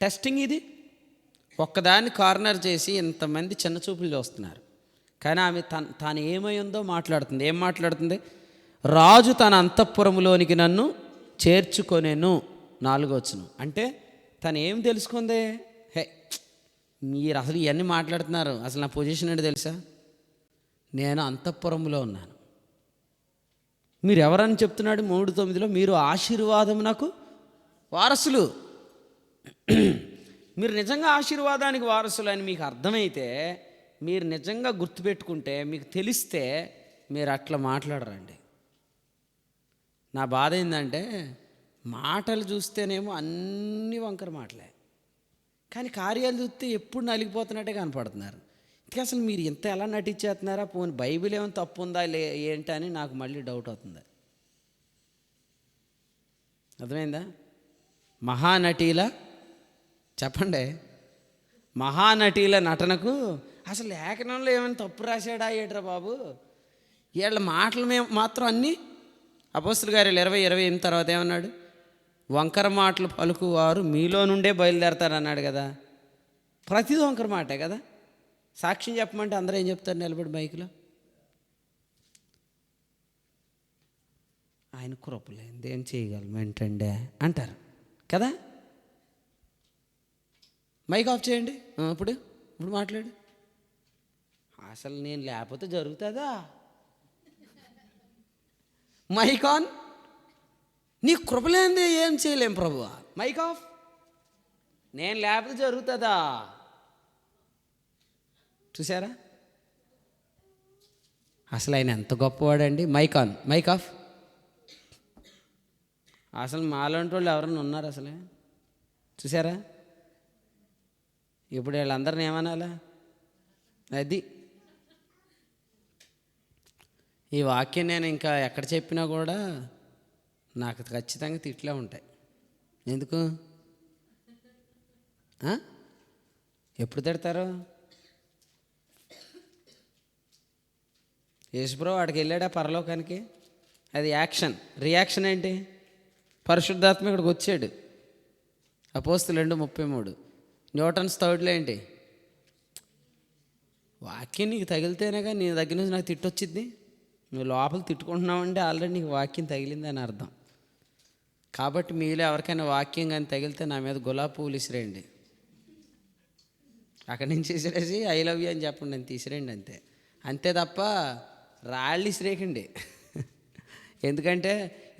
Speaker 1: టెస్టింగ్ ఇది! ఒక్కదాన్ని కార్నర్ చేసి ఇంతమంది చిన్న చూపులు చూస్తున్నారు. కానీ ఆమె తాను ఏమై ఉందో మాట్లాడుతుంది. ఏం మాట్లాడుతుంది? రాజు తన అంతఃపురములోనికి నన్ను చేర్చుకొనేను. 4వ వచనం. అంటే తను ఏం తెలుసుకుంది? హే, మీరు అసలు ఇవన్నీ మాట్లాడుతున్నారు, అసలు నా పొజిషన్ ఏంటి తెలుసా? నేను అంతఃపురంలో ఉన్నాను. మీరు ఎవరని చెప్తున్నాడు? 3:9లో మీరు ఆశీర్వాదం నాకు వారసులు. మీరు నిజంగా ఆశీర్వాదానికి వారసులు అని మీకు అర్థమైతే, మీరు నిజంగా గుర్తుపెట్టుకుంటే, మీకు తెలిస్తే మీరు అట్లా మాట్లాడరండి. నా బాధ ఏంటంటే మాటలు చూస్తేనేమో అన్ని వంకర మాటలే, కానీ కార్యాలు చూస్తే ఎప్పుడు నలిగిపోతున్నట్టే కనపడుతున్నారు. ఇంక అసలు మీరు ఇంత ఎలా నటించేస్తున్నారా? పోనీ బైబిల్ ఏమైనా తప్పు ఉందా ఏంటని నాకు మళ్ళీ డౌట్ అవుతుంది. అర్థమైందా? మహానటీల చెప్పండి, మహానటీల నటనకు అసలు లేఖనంలో ఏమైనా తప్పు రాశాడా ఏట్రా బాబు? వీళ్ళ మాటలు మాత్రం అన్నీ. అపోస్తలుల కార్యాలు 20:28 తర్వాత ఏమన్నాడు? వంకర మాటలు పలుకువారు మీలో నుండే బయలుదేరతారన్నాడు కదా. ప్రతిదీ వంకర మాటే కదా. సాక్ష్యం చెప్పమంటే అందరూ ఏం చెప్తారు నిలబడి మైకులో? ఆయన కృపలేంది ఏం చేయగలం ఏంటండే అంటారు కదా. మైక్ ఆఫ్ చేయండి. ఇప్పుడు మాట్లాడు. అసలు నేను లేకపోతే జరుగుతుందా? Mic on. నీ కృపలేంది ఏం చేయలేం ప్రభువా. Mic off. నేను లేకపోతే జరుగుతుందా? చూసారా అసలు ఆయన ఎంత గొప్పవాడండి. Mic on, mic off. అసలు మాలాంటి వాళ్ళు ఎవరన్నా ఉన్నారు అసలే? చూసారా? ఇప్పుడు వీళ్ళందరిని ఏమనాలా? అది ఈ వాక్యం నేను ఇంకా ఎక్కడ చెప్పినా కూడా నాకు ఖచ్చితంగా తిట్లే ఉంటాయి. ఎందుకు? ఎప్పుడు తిడతారు? యేసుప్రభు వాడికి వెళ్ళాడా పరలోకానికి? అది యాక్షన్. రియాక్షన్ ఏంటి? పరిశుద్ధాత్మ ఇక్కడికి వచ్చాడు. అపోస్తలులు 2:33. న్యూటన్స్ థర్డ్లో ఏంటి? వాక్యం నీకు తగిలితేనేగా నీ దగ్గర నుంచి నాకు తిట్టొచ్చిద్ది. నువ్వు లోపల తిట్టుకుంటున్నావంటే ఆల్రెడీ నీకు వాక్యం తగిలింది అని అర్థం. కాబట్టి మీలో ఎవరికైనా వాక్యం కానీ తగిలితే నా మీద గులాబీ పువ్వులు ఇసిరేయండి. అక్కడి నుంచి ఇసిరేసి ఐ లవ్ యూ అని చెప్పండి, నేను తీసిరేయండి. అంతే తప్ప రాళ్ళు ఇసిరేకండి. ఎందుకంటే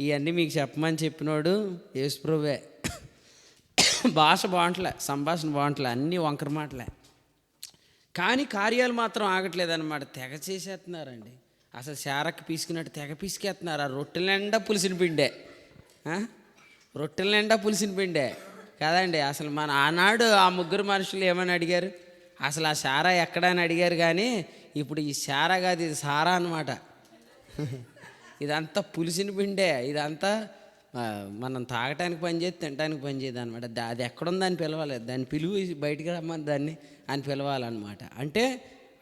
Speaker 1: ఇవన్నీ మీకు చెప్పమని చెప్పినోడు యేసుప్రభువే. భాష బాగుంటలే, సంభాషణ బాగుంటలే, అన్నీ వంకర మాటలే. కానీ కార్యాలు మాత్రం ఆగట్లేదన్నమాట. తెగ చేసేస్తున్నారండి. అసలు శారక్కి పీసుకున్నట్టు తెగ పీసుకేస్తున్నారు. ఆ రొట్టెల నిండా పులిసిన పిండే, రొట్టెల నిండా పులిసిన పిండే కదండి. అసలు మన ఆనాడు ఆ ముగ్గురు మనుషులు ఏమని అడిగారు? అసలు ఆ సారా ఎక్కడని అడిగారు. కానీ ఇప్పుడు ఈ సారా కాదు, ఇది సారా అన్నమాట. ఇదంతా పులిసిన పిండే. ఇదంతా మనం తాగటానికి పనిచేది, తినడానికి పనిచేయదు అనమాట. అది ఎక్కడుందని పిలవాలి, దాన్ని పిలువు, బయటికి రమ్మని దాన్ని అని పిలవాలన్నమాట. అంటే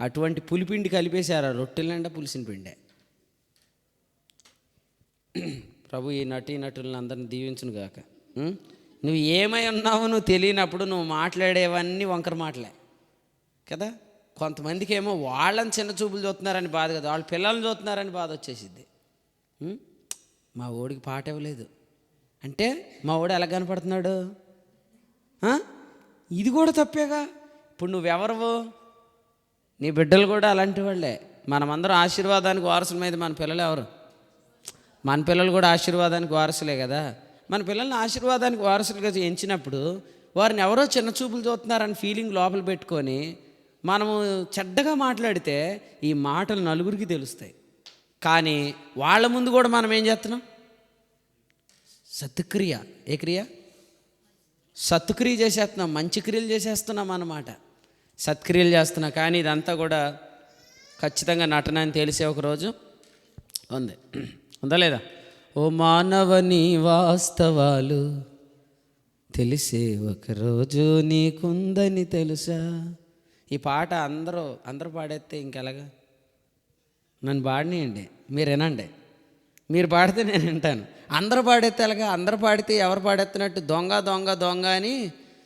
Speaker 1: అటువంటి పులిపిండి కలిపేశారు. ఆ రొట్టెల నిండా పులిసిన పిండే. ప్రభు ఈ నటులను అందరిని దీవించును గాక. నువ్వు ఏమై ఉన్నావో నువ్వు తెలియనప్పుడు నువ్వు మాట్లాడేవన్నీ వంకర మాటలే కదా. కొంతమందికి ఏమో వాళ్ళని చిన్న చూపులు చూస్తున్నారని బాధ కదా, వాళ్ళ పిల్లల్ని చూస్తున్నారని బాధ వచ్చేసిద్ది. మా ఓడికి పాట ఇవ్వలేదు అంటే మా ఓడు ఎలా కనపడుతున్నాడు? ఇది కూడా తప్పేగా. ఇప్పుడు నువ్వెవరవు? నీ బిడ్డలు కూడా అలాంటి వాళ్ళే. మనమందరం ఆశీర్వాదానికి వారసులమైతే మన పిల్లలు ఎవరు? మన పిల్లలు కూడా ఆశీర్వాదానికి వారసులే కదా. మన పిల్లల్ని ఆశీర్వాదానికి వారసులుగా ఎంచినప్పుడు వారిని ఎవరో చిన్న చూపులు చూస్తున్నారని ఫీలింగ్ లోపల పెట్టుకొని మనము చెడ్డగా మాట్లాడితే ఈ మాటలు నలుగురికి తెలుస్తాయి. కానీ వాళ్ళ ముందు కూడా మనం ఏం చేస్తున్నాం? సత్క్రియ. ఏ క్రియ? సత్క్రియ చేసేస్తున్నాం, మంచి క్రియలు చేసేస్తున్నాం అన్నమాట. సత్క్రియలు చేస్తున్నాం. కానీ ఇదంతా కూడా ఖచ్చితంగా నటన అని తెలిసే ఒకరోజు ఉంది. ఉందా లేదా? ఓ మానవని వాస్తవాలు తెలిసే ఒకరోజు నీకుందని తెలుసా. ఈ పాట అందరూ పాడేస్తే ఇంకెలాగా? నన్ను పాడినాయండి, మీరు వినండి. మీరు పాడితే నేను వింటాను. అందరూ పాడేస్తే ఎలాగా? అందరూ పాడితే ఎవరు పాడేస్తున్నట్టు? దొంగ దొంగ దొంగ అని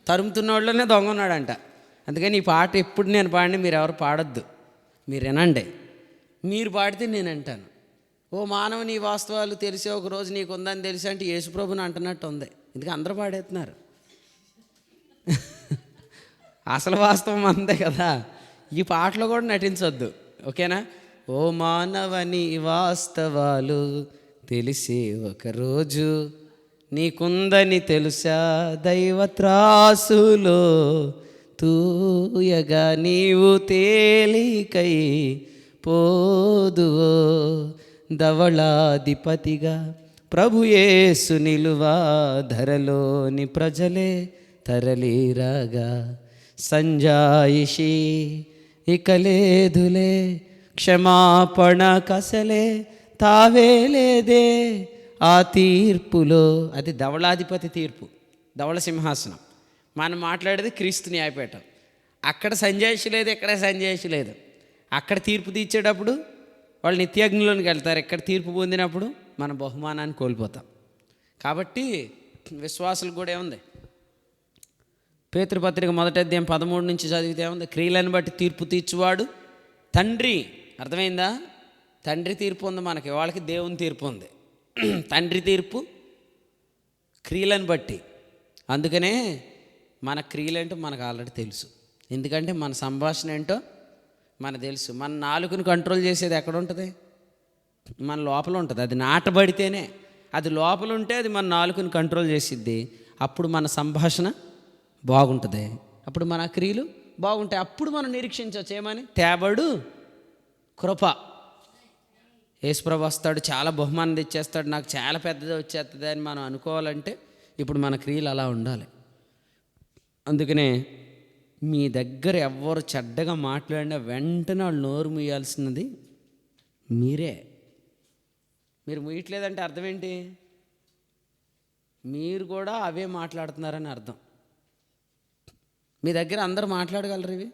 Speaker 1: తరుముతున్న వాళ్ళనే దొంగ ఉన్నాడంట. అందుకని ఈ పాట ఎప్పుడు నేను పాడిని మీరు ఎవరు పాడొద్దు, మీరు వినండి. మీరు పాడితే నేను వింటాను. ఓ మానవ నీ వాస్తవాలు తెలిసే ఒకరోజు నీకు ఉందని తెలిసి అంటే యేసుప్రభుని అంటున్నట్టు ఉంది. ఎందుకంటే అందరూ పాడేస్తున్నారు. అసలు వాస్తవం అంతే కదా. ఈ పాటలో కూడా నటించొద్దు, ఓకేనా? ఓ మానవని వాస్తవాలు తెలిసే ఒకరోజు నీకుందని తెలుసా. దైవత్రాసులో తూయగా నీవు తేలికై పోదువో. ధవళాధిపతిగా ప్రభుయేసు నిలువా. ధరలోని ప్రజలే తరలిరాగా. సంజాయిషి ఇక లేదులే, క్షమాపణ కసలే తావేలేదే ఆ తీర్పులో. అది ధవళాధిపతి తీర్పు, ధవళ సింహాసనం. మనం మాట్లాడేది క్రీస్తు న్యాయపీఠం. అక్కడ సంజాయిషి లేదు, ఇక్కడ సంజాయిషి లేదు. అక్కడ తీర్పు తీర్చేటప్పుడు వాళ్ళు నిత్యాగ్నిలోనికి వెళ్తారు. ఇక్కడ తీర్పు పొందినప్పుడు మన బహుమానాన్ని కోల్పోతాం. కాబట్టి విశ్వాసులకు కూడా ఏముంది? పేతురుపత్రిక 1వ అధ్యాయం 13 నుంచి చదివితే ఏముంది? క్రియలను బట్టి తీర్పు తీర్చువాడు తండ్రి. అర్థమైందా? తండ్రి తీర్పు ఉంది మనకి, వాళ్ళకి దేవుని తీర్పు ఉంది. తండ్రి తీర్పు క్రియలను బట్టి. అందుకనే మన క్రియలేంటో మనకు ఆల్రెడీ తెలుసు. ఎందుకంటే మన సంభాషణ ఏంటో మనకు తెలుసు. మన నాలుకను కంట్రోల్ చేసేది ఎక్కడ ఉంటుంది? మన లోపల ఉంటుంది. అది నాటబడితేనే, అది లోపల ఉంటే అది మన నాలుకను కంట్రోల్ చేసిద్ది. అప్పుడు మన సంభాషణ బాగుంటుంది, అప్పుడు మన క్రియలు బాగుంటాయి. అప్పుడు మనం నిరీక్షించవచ్చు ఏమని? తేబడు కృప. యేసుప్రభు వస్తాడు, చాలా బహుమానం తెచ్చేస్తాడు, నాకు చాలా పెద్దది వచ్చేస్తుంది అని మనం అనుకోవాలంటే ఇప్పుడు మన క్రియలు అలా ఉండాలి. అందుకనే మీ దగ్గర ఎవరు చెడ్డగా మాట్లాడినా వెంటనే వాళ్ళు నోరు మూయాల్సినది మీరే. మీరు మూయట్లేదంటే అర్థం ఏంటి? మీరు కూడా అవే మాట్లాడుతున్నారని అర్థం. మీ దగ్గర అందరూ మాట్లాడగలరు ఇవి,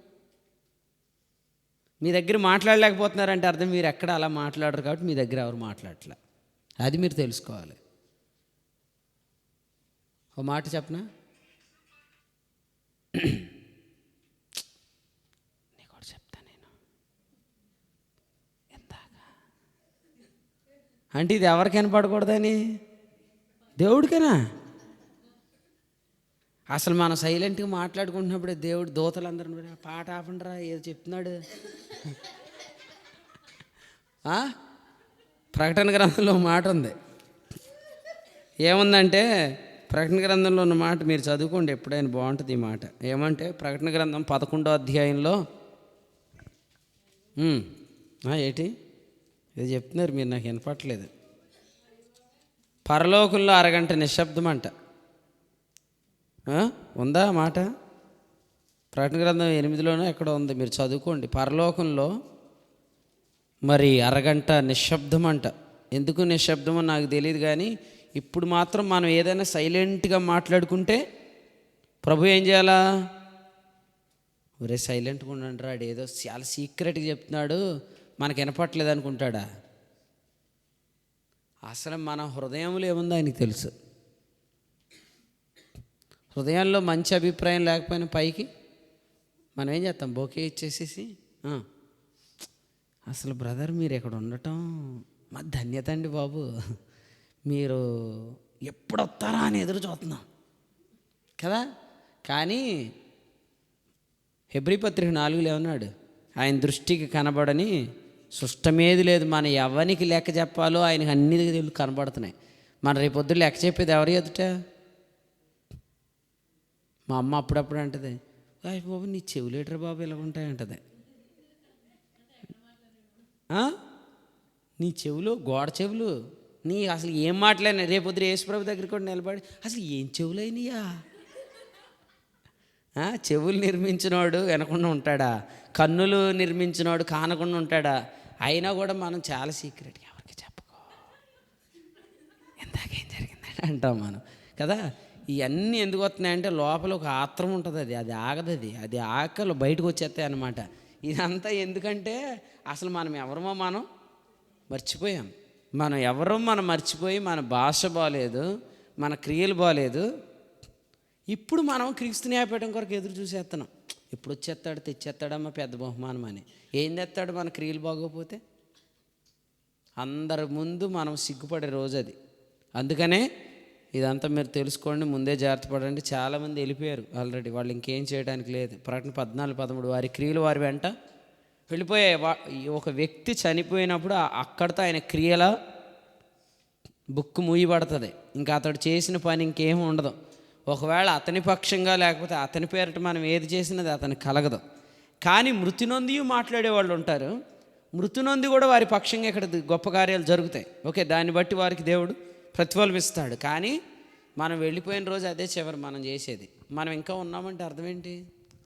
Speaker 1: మీ దగ్గర మాట్లాడలేకపోతున్నారంటే అర్థం మీరు ఎక్కడ అలా మాట్లాడరు కాబట్టి మీ దగ్గర ఎవరు మాట్లాడట్లే. అది మీరు తెలుసుకోవాలి. ఓ మాట చెప్పనా? నీకు చెప్తా నేను ఎందాక అంటే ఇది ఎవరికి వినపడకూడదని? దేవుడికేనా? అసలు మనం సైలెంట్గా మాట్లాడుకుంటున్నప్పుడే దేవుడు దూతలందరూ పాట ఆపండిరా ఏదో చెప్తున్నాడు. ప్రకటన గ్రంథంలో మాట ఉంది. ఏముందంటే ప్రకటన గ్రంథంలో ఉన్న మాట మీరు చదువుకోండి, ఎప్పుడైనా బాగుంటుంది ఈ మాట. ఏమంటే ప్రకటన గ్రంథం 11వ అధ్యాయంలో ఏంటి ఇది చెప్తున్నారు మీరు, నాకు వినపట్లేదు. పరలోకంలో అరగంట నిశ్శబ్దం అంట. ఉందా మాట? ప్రకటన గ్రంథం 8లోనో ఎక్కడ ఉంది, మీరు చదువుకోండి. పరలోకంలో మరి అరగంట నిశ్శబ్దం అంట. ఎందుకు నిశ్శబ్దమో నాకు తెలియదు, కానీ ఇప్పుడు మాత్రం మనం ఏదైనా సైలెంట్గా మాట్లాడుకుంటే ప్రభు ఏం చేయాలా? ఒరే సైలెంట్గా ఉండండి రా, ఏదో చాలా సీక్రెట్గా చెప్తున్నాడు మనకు వినపట్లేదు అనుకుంటాడా? అసలు మన హృదయంలో ఏముందో ఆయనకి తెలుసు. హృదయంలో మంచి అభిప్రాయం లేకపోయినా పైకి మనం ఏం చేస్తాం? బోకే ఇచ్చేసేసి అసలు బ్రదర్ మీరు ఇక్కడ ఉండటం మా ధన్యత అండి బాబు, మీరు ఎప్పుడు వస్తారా అని ఎదురు చూస్తున్నాం కదా. కానీ హెబ్రీ పత్రిక 4 ఏమన్నాడు? ఆయన దృష్టికి కనబడని సృష్టమేది లేదు. మన ఎవరికి లెక్క చెప్పాలో ఆయనకి అన్ని కనబడుతున్నాయి. మన రేపొద్దు లెక్క చెప్పేది ఎవరి ఎదుట? మా అమ్మ అప్పుడప్పుడు అంటది, బాబు నీ చెవులేటర్ బాబు ఇలా ఉంటాయంటది. నీ చెవులు గోడ చెవులు, నీ అసలు ఏం మాట్లాడినా రేపొద్దు యేసుప్రభు దగ్గరికి కూడా నిలబడి అసలు ఏం చెవులైనయా? చెవులు నిర్మించినవాడు వినకుండా ఉంటాడా? కన్నులు నిర్మించినవాడు కానకుండా ఉంటాడా? అయినా కూడా మనం చాలా సీక్రెట్గా ఎవరికి చెప్పుకో, ఇందాకేం జరిగిందంటే అంటాం మనం కదా. ఇవన్నీ ఎందుకు వస్తున్నాయంటే లోపల ఒక ఆత్రం ఉంటుంది, అది ఆగదు, అది ఆకలి బయటకు వచ్చేస్తాయి అన్నమాట. ఇదంతా ఎందుకంటే అసలు మనం ఎవరమో మనం మర్చిపోయాం. మనం మర్చిపోయి మన భాష బాలేదు, మన క్రియలు బాలేదు. ఇప్పుడు మనం క్రీస్తు న్యాయపీఠం కొరకు ఎదురు చూసేస్తున్నాం. ఎప్పుడు వచ్చేస్తాడు, తెచ్చేస్తాడమ్మా పెద్ద బహుమానం అని. ఏం తెస్తాడు మన క్రియలు బాగోపోతే? అందరి ముందు మనం సిగ్గుపడే రోజు అది. అందుకనే ఇదంతా మీరు తెలుసుకోండి, ముందే జాగ్రత్త పడండి. చాలామంది వెళ్ళిపోయారు ఆల్రెడీ, వాళ్ళు ఇంకేం చేయడానికి లేదు. ప్రకటన 14:13 వారి క్రియలు వారి వెంట వెళ్ళిపోయాయి. ఒక వ్యక్తి చనిపోయినప్పుడు అక్కడితో ఆయన క్రియల బుక్ మూయబడుతుంది. ఇంకా అతడు చేసిన పని ఇంకేమీ ఉండదు. ఒకవేళ అతని పక్షంగా లేకపోతే అతని పేరిట మనం ఏది చేసినది అతనికి కలగదు. కానీ మృతి నొంది మాట్లాడే వాళ్ళు ఉంటారు. మృతి నొంది కూడా వారి పక్షంగా ఇక్కడ గొప్ప కార్యాలు జరుగుతాయి. ఓకే, దాన్ని బట్టి వారికి దేవుడు ప్రతిఫలం ఇస్తాడు. కానీ మనం వెళ్ళిపోయిన రోజు అదే చివరి మనం చేసేది. మనం ఇంకా ఉన్నామంటే అర్థం ఏంటి?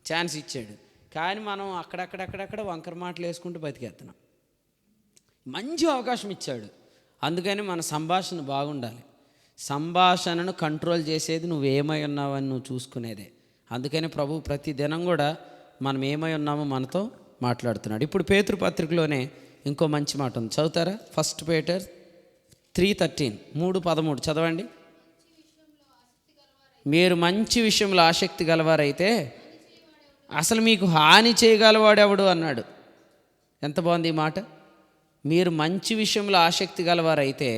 Speaker 1: ఛాన్స్ ఇచ్చాడు కానీ మనం అక్కడక్కడక్కడక్కడ వంకర మాటలు వేసుకుంటూ బతికేస్తున్నాం. మంచి అవకాశం ఇచ్చాడు, అందుకని మన సంభాషణ బాగుండాలి. సంభాషణను కంట్రోల్ చేసేది నువ్వేమై ఉన్నావని నువ్వు చూసుకునేదే. అందుకని ప్రభు ప్రతి దినం కూడా మనం ఏమై ఉన్నామో మనతో మాట్లాడుతున్నాడు. ఇప్పుడు పేతురు పత్రికలోనే ఇంకో మంచి మాట ఉంది, చదువుతారా? 1 Peter 3:13, 3:13 చదవండి. మీరు మంచి విషయంలో ఆసక్తి గలవారైతే అసలు మీకు హాని చేయగలవాడెవడు అన్నాడు. ఎంత బాగుంది ఈ మాట. మీరు మంచి విషయంలో ఆసక్తి గలవారైతే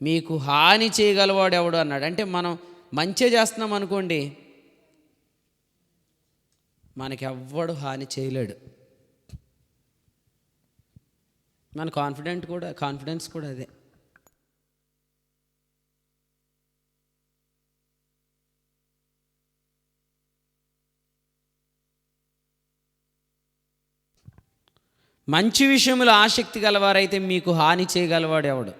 Speaker 1: మీకు హాని చేయగలవాడెవడు అన్నాడు. అంటే మనం మంచి చేస్తున్నాం అనుకోండి, మనకెవ్వడు హాని చేయలేడు. మన కాన్ఫిడెన్స్ కూడా అదే. మంచి విషయంలో ఆసక్తి గలవారైతే మీకు హాని చేయగలవాడు ఎవడు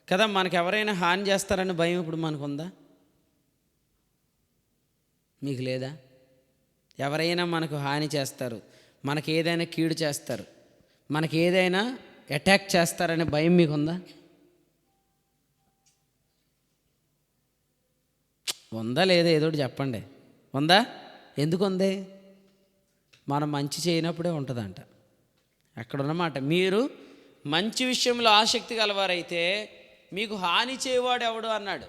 Speaker 1: కదా. మనకు ఎవరైనా హాని చేస్తారని భయం ఇప్పుడు మనకుందా? మీకు లేదా? ఎవరైనా మనకు హాని చేస్తారు, మనకి ఏదైనా కీడు చేస్తారు, మనకి ఏదైనా అటాక్ చేస్తారనే భయం మీకుందా? ఉందా లేదా? ఏదోటి చెప్పండి. ఉందా? ఎందుకు ఉంది? మనం మంచి చేయనప్పుడే ఉంటుందంట. అక్కడున్నమాట. మీరు మంచి విషయంలో ఆసక్తి గలవారైతే మీకు హాని చేయవాడు ఎవడు అన్నాడు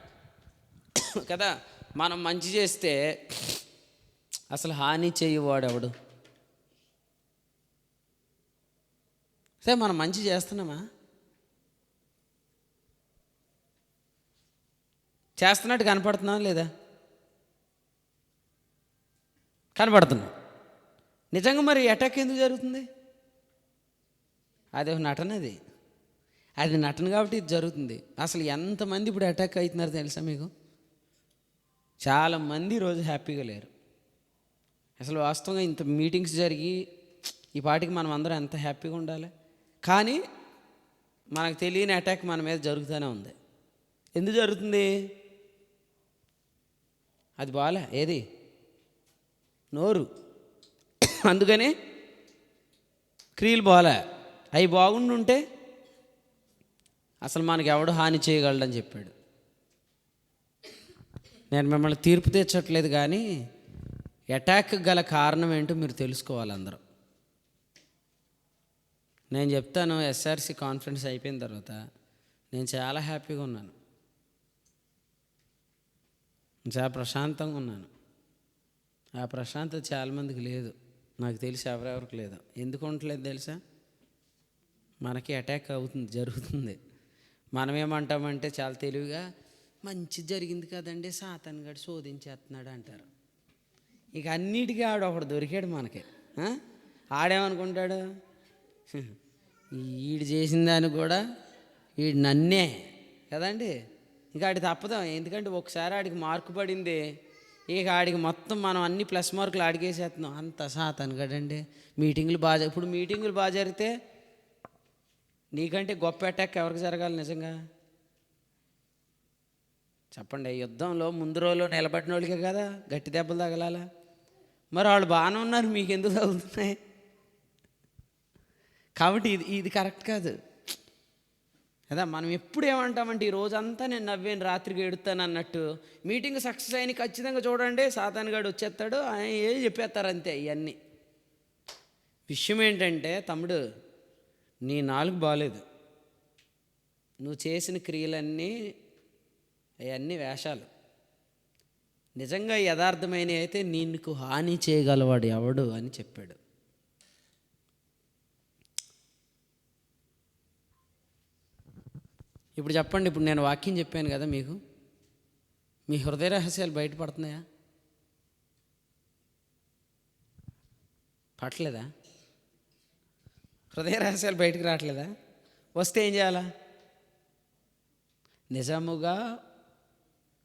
Speaker 1: కదా. మనం మంచి చేస్తే అసలు హాని చేయవాడు ఎవడు? సరే, మనం మంచి చేస్తున్నామా? చేస్తున్నట్టు కనపడుతున్నాం లేదా? కనపడుతున్నాం. నిజంగా మరి అటాక్ ఎందుకు జరుగుతుంది? అది ఒక నటన, అది నటన కాబట్టి ఇది జరుగుతుంది. అసలు ఎంతమంది ఇప్పుడు అటాక్ అవుతున్నారు తెలుసా మీకు? చాలామంది ఈరోజు హ్యాపీగా లేరు. అసలు వాస్తవంగా ఇంత మీటింగ్స్ జరిగి ఈ పాటికి మనం అందరం ఎంత హ్యాపీగా ఉండాలి. కానీ మనకు తెలియని అటాక్ మన మీద జరుగుతూనే ఉంది. ఎందుకు జరుగుతుంది? అది బాలే, ఏది? నోరు. అందుకని క్రియలు బాలే. అవి బాగుండుంటే అసలు మనకి ఎవడు హాని చేయగలడని చెప్పాడు. నేను మిమ్మల్ని తీర్పు తెచ్చట్లేదు, కానీ అటాక్ గల కారణం ఏంటో మీరు తెలుసుకోవాలి అందరూ. నేను చెప్తాను, ఎస్ఆర్సి కాన్ఫరెన్స్ అయిపోయిన తర్వాత నేను చాలా హ్యాపీగా ఉన్నాను, చాలా ప్రశాంతంగా ఉన్నాను. ఆ ప్రశాంతత చాలామందికి లేదు, నాకు తెలిసి ఎవరెవరికి లేదు. ఎందుకు ఉండట్లేదు తెలుసా? మనకి అటాక్ జరుగుతుంది. మనం ఏమంటామంటే చాలా తెలివిగా మంచి జరిగింది కదండి, సాతాన్ గడు శోధించేస్తున్నాడు అంటారు. ఇక అన్నిటికీ ఒకడు దొరికాడు మనకి. ఆడేమనుకుంటాడు, ఈడు చేసిన దానికి కూడా ఈడు నన్నే కదండి. ఇంకా ఆడి తప్పదాం, ఎందుకంటే ఒకసారి ఆడికి మార్కు పడింది, ఇక ఆడికి మొత్తం మనం అన్ని ప్లస్ మార్కులు ఆడికేసేస్తున్నాం. అంత సాతాను కదండి. మీటింగులు ఇప్పుడు మీటింగులు బాగా జరిగితే నీకంటే గొప్ప అటాక్ ఎవరికి జరగాలి నిజంగా చెప్పండి? యుద్ధంలో ముందు రోజులో నిలబడిన వాళ్ళకే కదా గట్టి దెబ్బలు తగలాలా. మరి వాళ్ళు బాగానే ఉన్నారు, మీకు ఎందుకు తగులుతున్నాయి? కాబట్టి ఇది కరెక్ట్ కాదు కదా. మనం ఎప్పుడు ఏమంటామంటే ఈ రోజంతా నేను నవ్వేను, రాత్రికి ఏడుతాను అన్నట్టు. మీటింగ్ సక్సెస్ అయిన ఖచ్చితంగా చూడండి, సాతానుగాడు వచ్చేస్తాడు, ఆయన ఏది చెప్పేస్తారు అంతే. ఇవన్నీ విషయం ఏంటంటే, తమ్ముడు నీ నాలుగు బాగలేదు, నువ్వు చేసిన క్రియలన్నీ అవన్నీ వేషాలు. నిజంగా యథార్థమైనవి అయితే నీకు హాని చేయగలవాడు ఎవడు అని చెప్పాడు. ఇప్పుడు చెప్పండి, ఇప్పుడు నేను వాక్యం చెప్పాను కదా మీకు, మీ హృదయ రహస్యాలు బయటపడుతున్నాయా? పట్టలేదా? హృదయ రహస్యాలు బయటకు రావట్లేదా? వస్తే ఏం చేయాలా? నిజముగా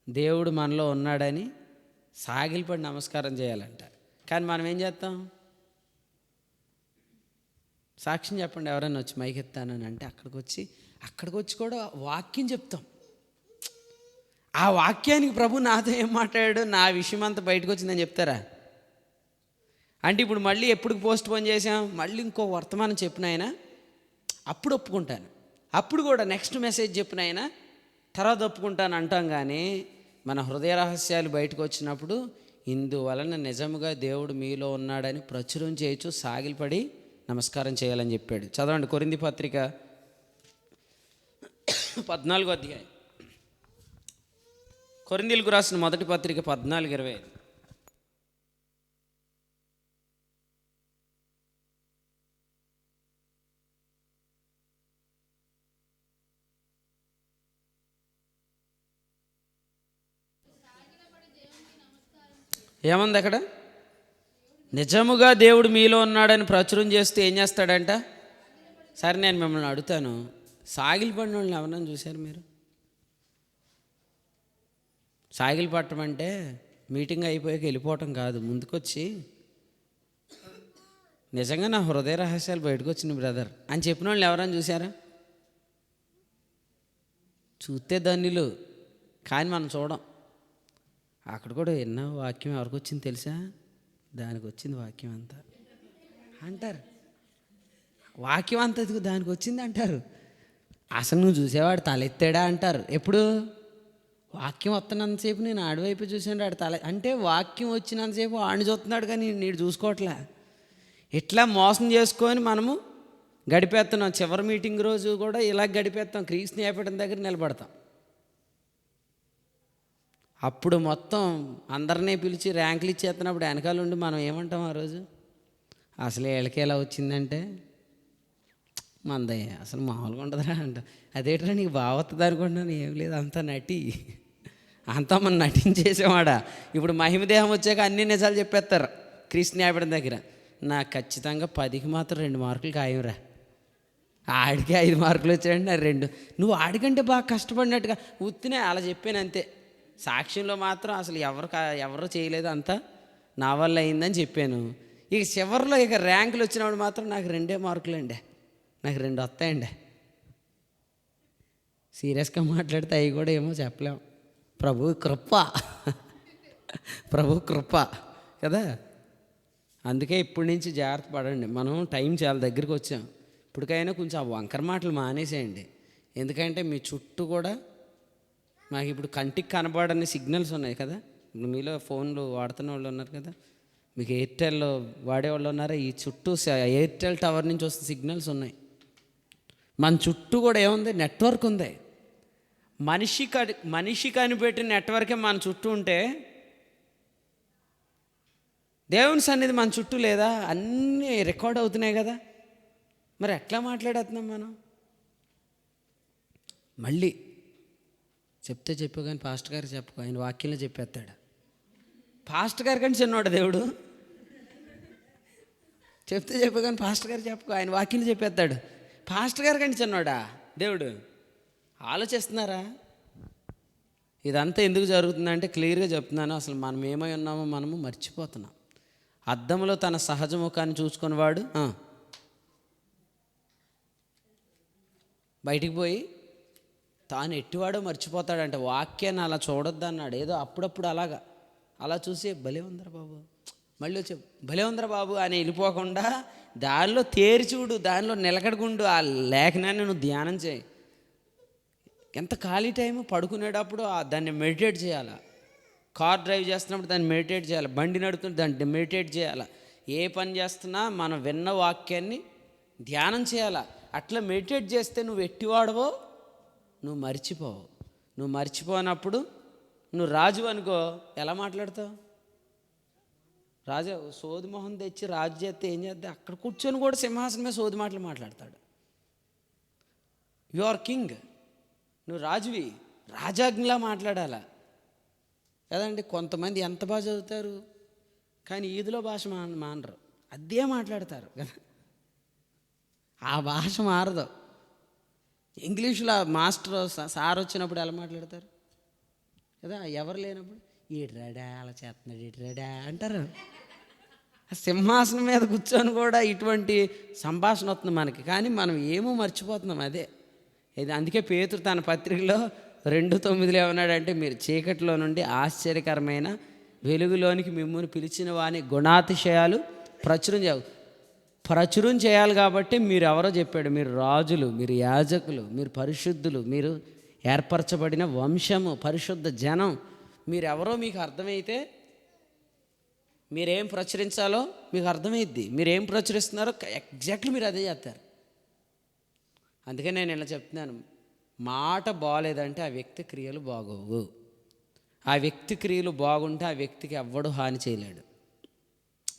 Speaker 1: దేవుడు మనలో ఉన్నాడని సాగిలపడి నమస్కారం చేయాలంట. కానీ మనం ఏం చేస్తాం? సాక్ష్యం చెప్పండి, ఎవరైనా వచ్చి మైకెత్తానని అంటే అక్కడికి వచ్చి కూడా వాక్యం చెప్తాం. ఆ వాక్యానికి ప్రభు నాతో ఏం మాట్లాడాడు, నా విషయం అంతా బయటకు వచ్చిందని చెప్తారా? అంటే ఇప్పుడు మళ్ళీ ఎప్పుడు పోస్ట్ పోన్ చేసాం, మళ్ళీ ఇంకో వర్తమానం చెప్పిన ఆయన అప్పుడు ఒప్పుకుంటాను, అప్పుడు కూడా నెక్స్ట్ మెసేజ్ చెప్పిన ఆయన తర్వాత ఒప్పుకుంటాను అంటాం. కానీ మన హృదయ రహస్యాలు బయటకు వచ్చినప్పుడు ఇందువలన నిజముగా దేవుడు మీలో ఉన్నాడని ప్రచురం చేయొచ్చు, సాగిలపడి నమస్కారం చేయాలని చెప్పాడు. చదవండి కొరింథీ పత్రిక 14వ అధ్యాయం. కొరింథీలకు రాసిన మొదటి పత్రిక 14:25. ఏముంది అక్కడ? నిజముగా దేవుడు మీలో ఉన్నాడని ప్రచురం చేస్తూ ఏం చేస్తాడంట? సరే నేను మిమ్మల్ని అడుగుతాను, సాగిలపడిన వాళ్ళని ఎవరన్నా చూశారు మీరు? సాగిలు పట్టడం అంటే మీటింగ్ అయిపోయాక వెళ్ళిపోవటం కాదు, ముందుకొచ్చి నిజంగా నా హృదయ రహస్యాలు బయటకు వచ్చిన బ్రదర్ అని చెప్పిన వాళ్ళు ఎవరైనా చూసారా? చూస్తే ధన్యులు, కానీ మనం చూడం. అక్కడ కూడా ఎన్నో వాక్యం ఎవరికి వచ్చింది తెలుసా? దానికి వచ్చింది వాక్యం అంతా అంటారు. వాక్యం అంతా దానికి వచ్చింది అంటారు. అసలు నువ్వు చూసేవాడు తలెత్తాడా అంటారు. ఎప్పుడు? వాక్యం వస్తున్నంతసేపు నేను ఆడివైపు చూసాను, ఆడు తల అంటే వాక్యం వచ్చినంతసేపు ఆడిని చూస్తున్నాడు, కానీ నీడు చూసుకోవట్లే. ఇట్లా మోసం చేసుకొని మనము గడిపేస్తున్నాం. చివరి మీటింగ్ రోజు కూడా ఇలా గడిపేస్తాం, క్రీస్తు న్యాయపీఠం దగ్గర నిలబడతాం. అప్పుడు మొత్తం అందరినీ పిలిచి ర్యాంకులు ఇచ్చేస్తున్నప్పుడు వెనకాల ఉండి మనం ఏమంటాం ఆ రోజు? అసలు వీళ్ళకి ఎలా వచ్చిందంటే మందయ్య అసలు మామూలుగా ఉండదురా అంట. అదేట్రా నీకు బాగా వస్తుంది అనుకుంటున్నాను. ఏం లేదు, అంతా అంతా మనం నటించేసేవాడా. ఇప్పుడు మహిమదేహం వచ్చాక అన్ని నిజాలు చెప్పేస్తారు క్రీస్తు న్యాయపీఠం దగ్గర. నాకు ఖచ్చితంగా 10కి మాత్రం 2 మార్కులు ఖాయంరా. ఆడికి 5 మార్కులు వచ్చాయండి, నా 2. నువ్వు ఆడికంటే బాగా కష్టపడినట్టుగా ఉత్తినే అలా చెప్పాను అంతే. సాక్ష్యంలో మాత్రం అసలు ఎవరు చేయలేదు, అంతా నా వల్ల అయిందని చెప్పాను. ఇక చివరిలో ఇక ర్యాంకులు వచ్చినప్పుడు మాత్రం నాకు 2 మార్కులు అండి, నాకు 2 వస్తాయండి. సీరియస్గా మాట్లాడితే అవి కూడా ఏమో చెప్పలేము. ప్రభు కృప, ప్రభు కృప కదా. అందుకే ఇప్పటి నుంచి జాగ్రత్త పడండి. మనం టైం చాలా దగ్గరికి వచ్చాం. ఇప్పటికైనా కొంచెం ఆ వంకర మాటలు మానేసేయండి. ఎందుకంటే మీ చుట్టూ కూడా మాకు ఇప్పుడు కంటికి కనబడని సిగ్నల్స్ ఉన్నాయి కదా. ఇప్పుడు మీలో ఫోన్లు వాడుతున్న వాళ్ళు ఉన్నారు కదా, మీకు ఎయిర్టెల్ వాడేవాళ్ళు ఉన్నారా? ఈ చుట్టూ ఎయిర్టెల్ టవర్ నుంచి వస్తున్న సిగ్నల్స్ ఉన్నాయి. మన చుట్టూ కూడా ఏముంది? నెట్వర్క్ ఉంది. మనిషి కనిపెట్టిన నెట్వర్కే మన చుట్టూ ఉంటే దేవుని సన్నిధి మన చుట్టూ లేదా? అన్నీ రికార్డ్ అవుతున్నాయి కదా. మరి ఎట్లా మాట్లాడేస్తున్నాం మనం? మళ్ళీ చెప్తే చెప్పు, కానీ పాస్టర్ గారు చెప్పు, ఆయన వాక్యంలో చెప్పేస్తాడు. పాస్టర్ గారి కంటే చిన్నవాడు దేవుడు. చెప్తే చెప్పు కానీ పాస్టర్ గారు చెప్పు, ఆయన వాక్యం చెప్పేస్తాడు. పాస్టర్ గారి కంటే చిన్నవాడా దేవుడు? ఆలోచిస్తున్నారా? ఇదంతా ఎందుకు జరుగుతుందంటే క్లియర్గా చెప్తున్నాను. అసలు మనం ఏమై ఉన్నామో మనము మర్చిపోతున్నాం. అద్దంలో తన సహజ ముఖాన్ని చూసుకునేవాడు బయటికి పోయి తాను ఎట్టివాడో మర్చిపోతాడంటే. వాక్యాన్ని అలా చూడొద్దు అన్నాడు. ఏదో అప్పుడప్పుడు అలా చూసి భలే ఉందరా బాబు, మళ్ళీ వచ్చి భలే ఉందరా బాబు అని వెళ్ళిపోకుండా దానిలో తేరి చూడు, దానిలో నిలకడగుండు. ఆ లేఖనాన్ని నువ్వు ధ్యానం చేయి. ఎంత ఖాళీ టైం పడుకునేటప్పుడు దాన్ని మెడిటేట్ చేయాలి. కార్ డ్రైవ్ చేస్తున్నప్పుడు దాన్ని మెడిటేట్ చేయాలి. బండి నడుపుతుంటే దాన్ని మెడిటేట్ చేయాలి. ఏ పని చేస్తున్నా మనం విన్న వాక్యాన్ని ధ్యానం చేయాలి. అట్లా మెడిటేట్ చేస్తే నువ్వు ఎట్టివాడవో నువ్వు మర్చిపోవు. నువ్వు మర్చిపోయినప్పుడు నువ్వు రాజు అనుకో, ఎలా మాట్లాడతావు? రాజా సోది మొహం తెచ్చి రాజు చేస్తే ఏం చేద్దా? అక్కడ కూర్చొని కూడా సింహాసనం మీద సోది మాటలు మాట్లాడతాడు. యు ఆర్ కింగ్, నువ్వు రాజువి, రాజాజ్ఞలా మాట్లాడాలా కదండి. కొంతమంది ఎంత బాగా చదువుతారు కానీ ఈదులో భాష మానరు, అదే మాట్లాడతారు కదా. ఆ భాష మారదు. ఇంగ్లీష్లో మాస్టర్ సార్ వచ్చినప్పుడు ఎలా మాట్లాడతారు కదా, ఎవరు లేనప్పుడు ఈడ్రాడా అలా చేస్తున్నాడు ఈడ్రాడా అంటారు. సింహాసనం మీద కూర్చొని కూడా ఇటువంటి సంభాషణ వస్తుంది మనకి, కానీ మనం ఏమో మర్చిపోతున్నాం. అదే ఇది. అందుకే పేతురు తన పత్రికలో 2:9 ఏమన్నాడంటే, మీరు చీకటిలో నుండి ఆశ్చర్యకరమైన వెలుగులోనికి మిమ్మల్ని పిలిచిన వాని గుణాతిశయాలు ప్రచురం చేయాలి. కాబట్టి మీరు ఎవరో చెప్పాడు, మీరు రాజులు, మీరు యాజకులు, మీరు పరిశుద్ధులు, మీరు ఏర్పరచబడిన వంశము, పరిశుద్ధ జనం. మీరెవరో మీకు అర్థమైతే మీరేం ప్రచురించాలో మీకు అర్థమైద్ది. మీరేం ప్రచురిస్తున్నారో ఎగ్జాక్ట్లీ మీరు అదే చేస్తారు. అందుకే నేను ఇలా చెప్తున్నాను, మాట బాగోలేదంటే ఆ వ్యక్తి క్రియలు బాగోవు. ఆ వ్యక్తి క్రియలు బాగుంటే ఆ వ్యక్తికి ఎవ్వడు హాని చేయలేడు.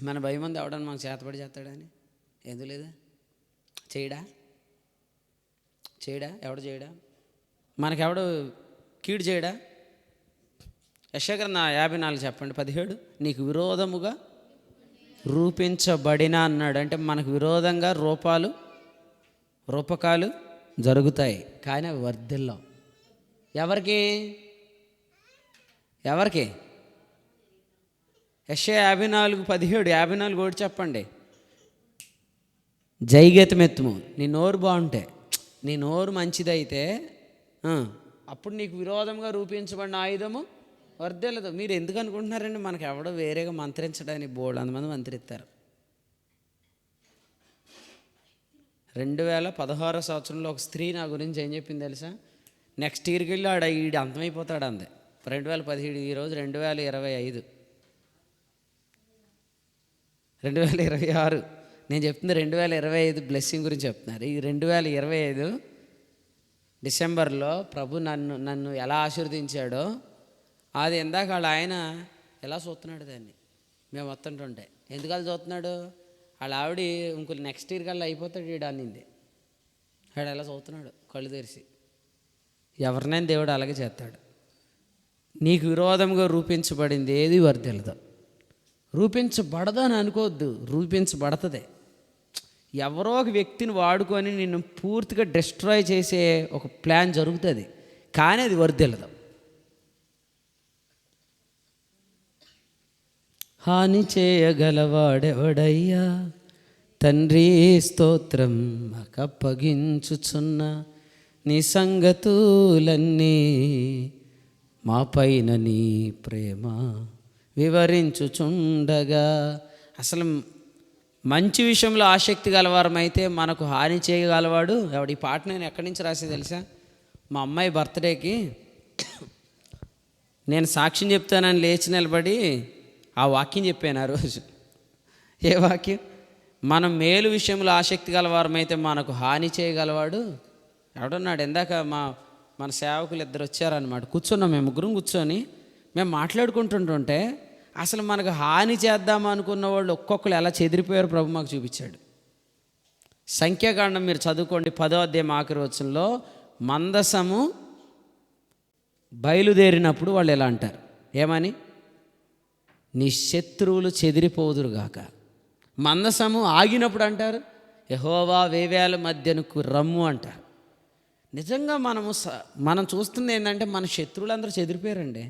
Speaker 1: మన భయం మంది ఎవడని మనకు చేతపడి చేస్తాడని ఎందుకు లేదా? చేయడా ఎవడు చేయడా? మనకెవడు కీడు చేయడా? యెషయా 54 చెప్పండి 17. నీకు విరోధముగా రూపించబడిన అన్నాడు. అంటే మనకు విరోధంగా రూపకాలు జరుగుతాయి కానీ అవి వర్ధిల్లం. ఎవరికి? యెషయా 54:17. 54 కూడా చెప్పండి. జైగతమెత్తుము. నీ నోరు బాగుంటే, నీ నోరు మంచిదైతే అప్పుడు నీకు విరోధంగా రూపించబడిన ఆయుధము వర్ధిల్లదు. మీరు ఎందుకు అనుకుంటున్నారండి? మనకు ఎవడో వేరేగా మంత్రించడానికి బోల్డంతమంది మంత్రిస్తారు. 2016 సంవత్సరంలో ఒక స్త్రీ నా గురించి ఏం చెప్పింది తెలుసా? నెక్స్ట్ ఇయర్కి వెళ్ళి ఈడు అంతమైపోతాడు అంది. 2017, ఈరోజు 2025, 2026. నేను చెప్తుంది 2025 బ్లెస్సింగ్ గురించి చెప్తున్నారు. ఈ 2025 డిసెంబర్లో ప్రభు నన్ను ఎలా ఆశీర్వదించాడో అది ఇందాక వాళ్ళ ఆయన ఎలా చూస్తున్నాడు దాన్ని మేము వస్తుంటుంటే. ఎందుకు అలా చూస్తున్నాడు? వాళ్ళ ఆవిడ ఇంకో నెక్స్ట్ ఇయర్ కల్లా అయిపోతాడు వీడు అనింది. వాడు ఎలా చదువుతున్నాడు కళ్ళు తెరిచి. ఎవరినైనా దేవుడు అలాగే చేస్తాడు. నీకు విరోధంగా రూపించబడింది ఏది వర్ధిల్లదు. రూపించబడదు అని అనుకోవద్దు, రూపించబడుతుంది. ఎవరో ఒక వ్యక్తిని వాడుకొని నిన్ను పూర్తిగా డిస్ట్రాయ్ చేసే ఒక ప్లాన్ జరుగుతుంది కానీ అది వర్ధిల్లదు. హాని చేయగలవాడెవడయ్యా తండ్రి స్తోత్రం అప్పగించుచున్న నీ సంగతులన్నీ మా పైన నీ ప్రేమ వివరించుచుండగా. అసలు మంచి విషయంలో ఆసక్తి గలవారమైతే మనకు హాని చేయగలవాడు ఎవడు? ఈ పాట నేను ఎక్కడి నుంచి రాసి తెలుసా? మా అమ్మాయి బర్త్డేకి నేను సాక్ష్యం చెప్తానని లేచి నిలబడి ఆ వాక్యం చెప్పాను ఆ రోజు. ఏ వాక్యం? మనం మేలు విషయంలో ఆసక్తి గలవారమైతే మనకు హాని చేయగలవాడు ఎవడున్నాడు? ఇందాక మన సేవకులు 2 వచ్చారనమాట. కూర్చున్నాం, మేము 3 కూర్చొని మేము మాట్లాడుకుంటుంటుంటే అసలు మనకు హాని చేద్దాం అనుకున్న వాళ్ళు ఒక్కొక్కరు ఎలా చెదిరిపోయారు ప్రభు మాకు చూపించాడు. సంఖ్యాకాండం మీరు చదువుకోండి, 10వ అధ్యాయం ఆఖరి వచనంలో మందసము బయలుదేరినప్పుడు వాళ్ళు ఎలా అంటారు? ఏమని? నీ శత్రువులు చెదిరిపోదురుగాక. మందసము ఆగినప్పుడు అంటారు, యెహోవా వేవేల మధ్యనకు రమ్ము అంటారు. నిజంగా మనం చూస్తుంది ఏంటంటే మన శత్రువులందరూ చెదిరిపోయారండి.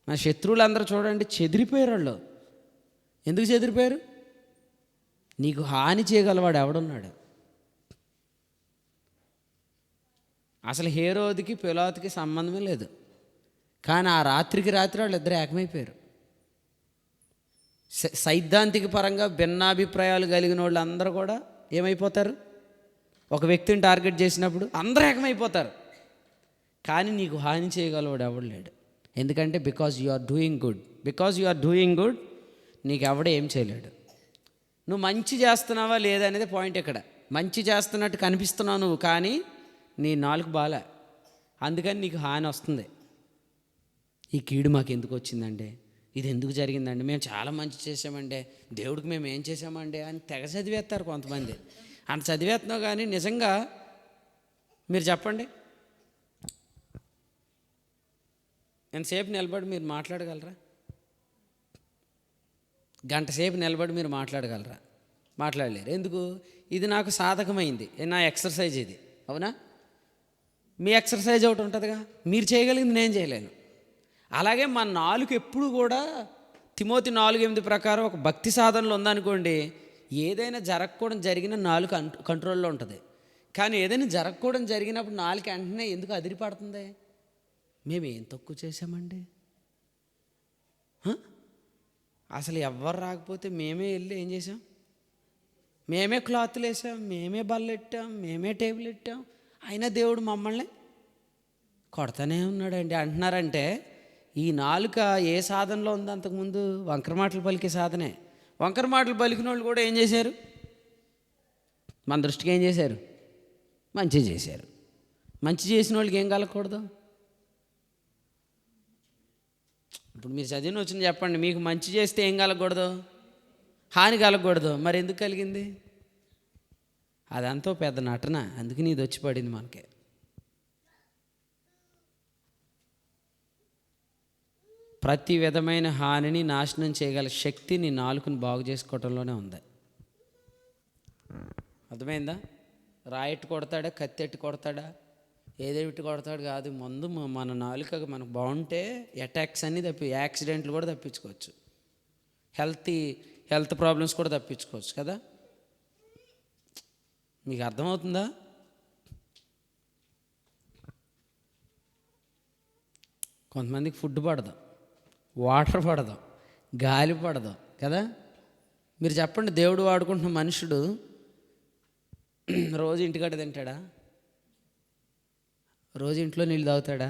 Speaker 1: మన శత్రువులందరూ చూడండి చెదిరిపోయారు. వాళ్ళు ఎందుకు చెదిరిపోయారు? నీకు హాని చేయగలవాడు ఎవడున్నాడు? అసలు హేరోదికి పిలాతుకి సంబంధమే లేదు. కానీ ఆ రాత్రికి రాత్రి వాళ్ళు ఇద్దరు ఏకమైపోయారు. సైద్ధాంతిక పరంగా భిన్నాభిప్రాయాలు కలిగిన వాళ్ళు అందరూ కూడా ఏమైపోతారు? ఒక వ్యక్తిని టార్గెట్ చేసినప్పుడు అందరూ ఏకమైపోతారు. కానీ నీకు హాని చేయగలవాడు ఎవడు లేడు. ఎందుకంటే because you are doing good నీకు ఎవడే ఏం చేయలేడు. నువ్వు మంచి చేస్తున్నావా లేదా అనేది పాయింట్. ఇక్కడ మంచి చేస్తున్నట్టు కనిపిస్తున్నావు నువ్వు, కానీ నీ నాలుగు బాలే, అందుకని నీకు హాని వస్తుంది. ఈ కీడు మాకు ఎందుకు వచ్చిందంటే, ఇది ఎందుకు జరిగిందండి, మేము చాలా మంచి చేసామంటే, దేవుడికి మేము ఏం చేసామంటే అని తెగ చదివేస్తారు కొంతమంది. అంత చదివేస్తున్నావు కానీ నిజంగా మీరు చెప్పండి, ఎంతసేపు నిలబడి మీరు మాట్లాడగలరా? గంట సేపు నిలబడి మీరు మాట్లాడగలరా? మాట్లాడలేరు. ఎందుకు? ఇది నాకు సాధకమైంది, నా ఎక్సర్సైజ్ ఇది. అవునా? మీ ఎక్సర్సైజ్ ఒకటి ఉంటుందిగా, మీరు చేయగలిగింది నేను చేయలేను. అలాగే మన నాలుగు ఎప్పుడు కూడా తిమోతి 4:8 ప్రకారం ఒక భక్తి సాధనలో ఉందనుకోండి, ఏదైనా జరగకూడదు జరిగిన నాలుగు కంట్రోల్లో ఉంటుంది. కానీ ఏదైనా జరగకూడదు జరిగినప్పుడు నాలుగు వెంటనే ఎందుకు అదిరిపడుతుంది? మేము ఏం తక్కువ చేసామండి? అసలు ఎవ్వరు రాకపోతే మేమే వెళ్ళి ఏం చేసాం? మేమే క్లాత్లు వేసాం, మేమే బల్ల పెట్టాం, మేమే టేబుల్ పెట్టాం, అయినా దేవుడు మమ్మల్ని కొడతానే ఉన్నాడండి అంటున్నారంటే, ఈ నాలుక ఏ సాధనలో ఉంది? అంతకుముందు వంకర మాటలు పలికే సాధనే. వంకర మాటలు పలికిన వాళ్ళు కూడా ఏం చేశారు? మన దృష్టికి ఏం చేశారు? మంచి చేశారు. మంచి చేసిన వాళ్ళకి ఏం కలగకూడదు? ఇప్పుడు మీరు చదివిన వచ్చిన చెప్పండి, మీకు మంచి చేస్తే ఏం కలగకూడదు? హాని కలగకూడదు. మరి ఎందుకు కలిగింది? అదంతా పెద్ద నటన. అందుకని ఇది వచ్చి పడింది మనకి. ప్రతి విధమైన హానిని నాశనం చేయగల శక్తి నీ నాలుకను బాగు చేసుకోవటంలోనే ఉంది. అర్థమైందా? రాయెట్టు కొడతాడా, కత్తెట్టు కొడతాడా, ఏదేమిటి కొడతాడు కాదు. ముందు మన నాలుక మనకు బాగుంటే అటాక్స్ అన్నీ యాక్సిడెంట్లు కూడా తప్పించుకోవచ్చు, హెల్త్ ప్రాబ్లమ్స్ కూడా తప్పించుకోవచ్చు కదా. మీకు అర్థమవుతుందా? కొంతమందికి ఫుడ్ పడదు, వాటర్ పడదు, గాలి పడదు కదా. మీరు చెప్పండి, దేవుడు వాడుకుంటున్న మనుషుడు రోజు ఇంటికాడ తింటాడా? రోజు ఇంట్లో నీళ్ళు తాగుతాడా?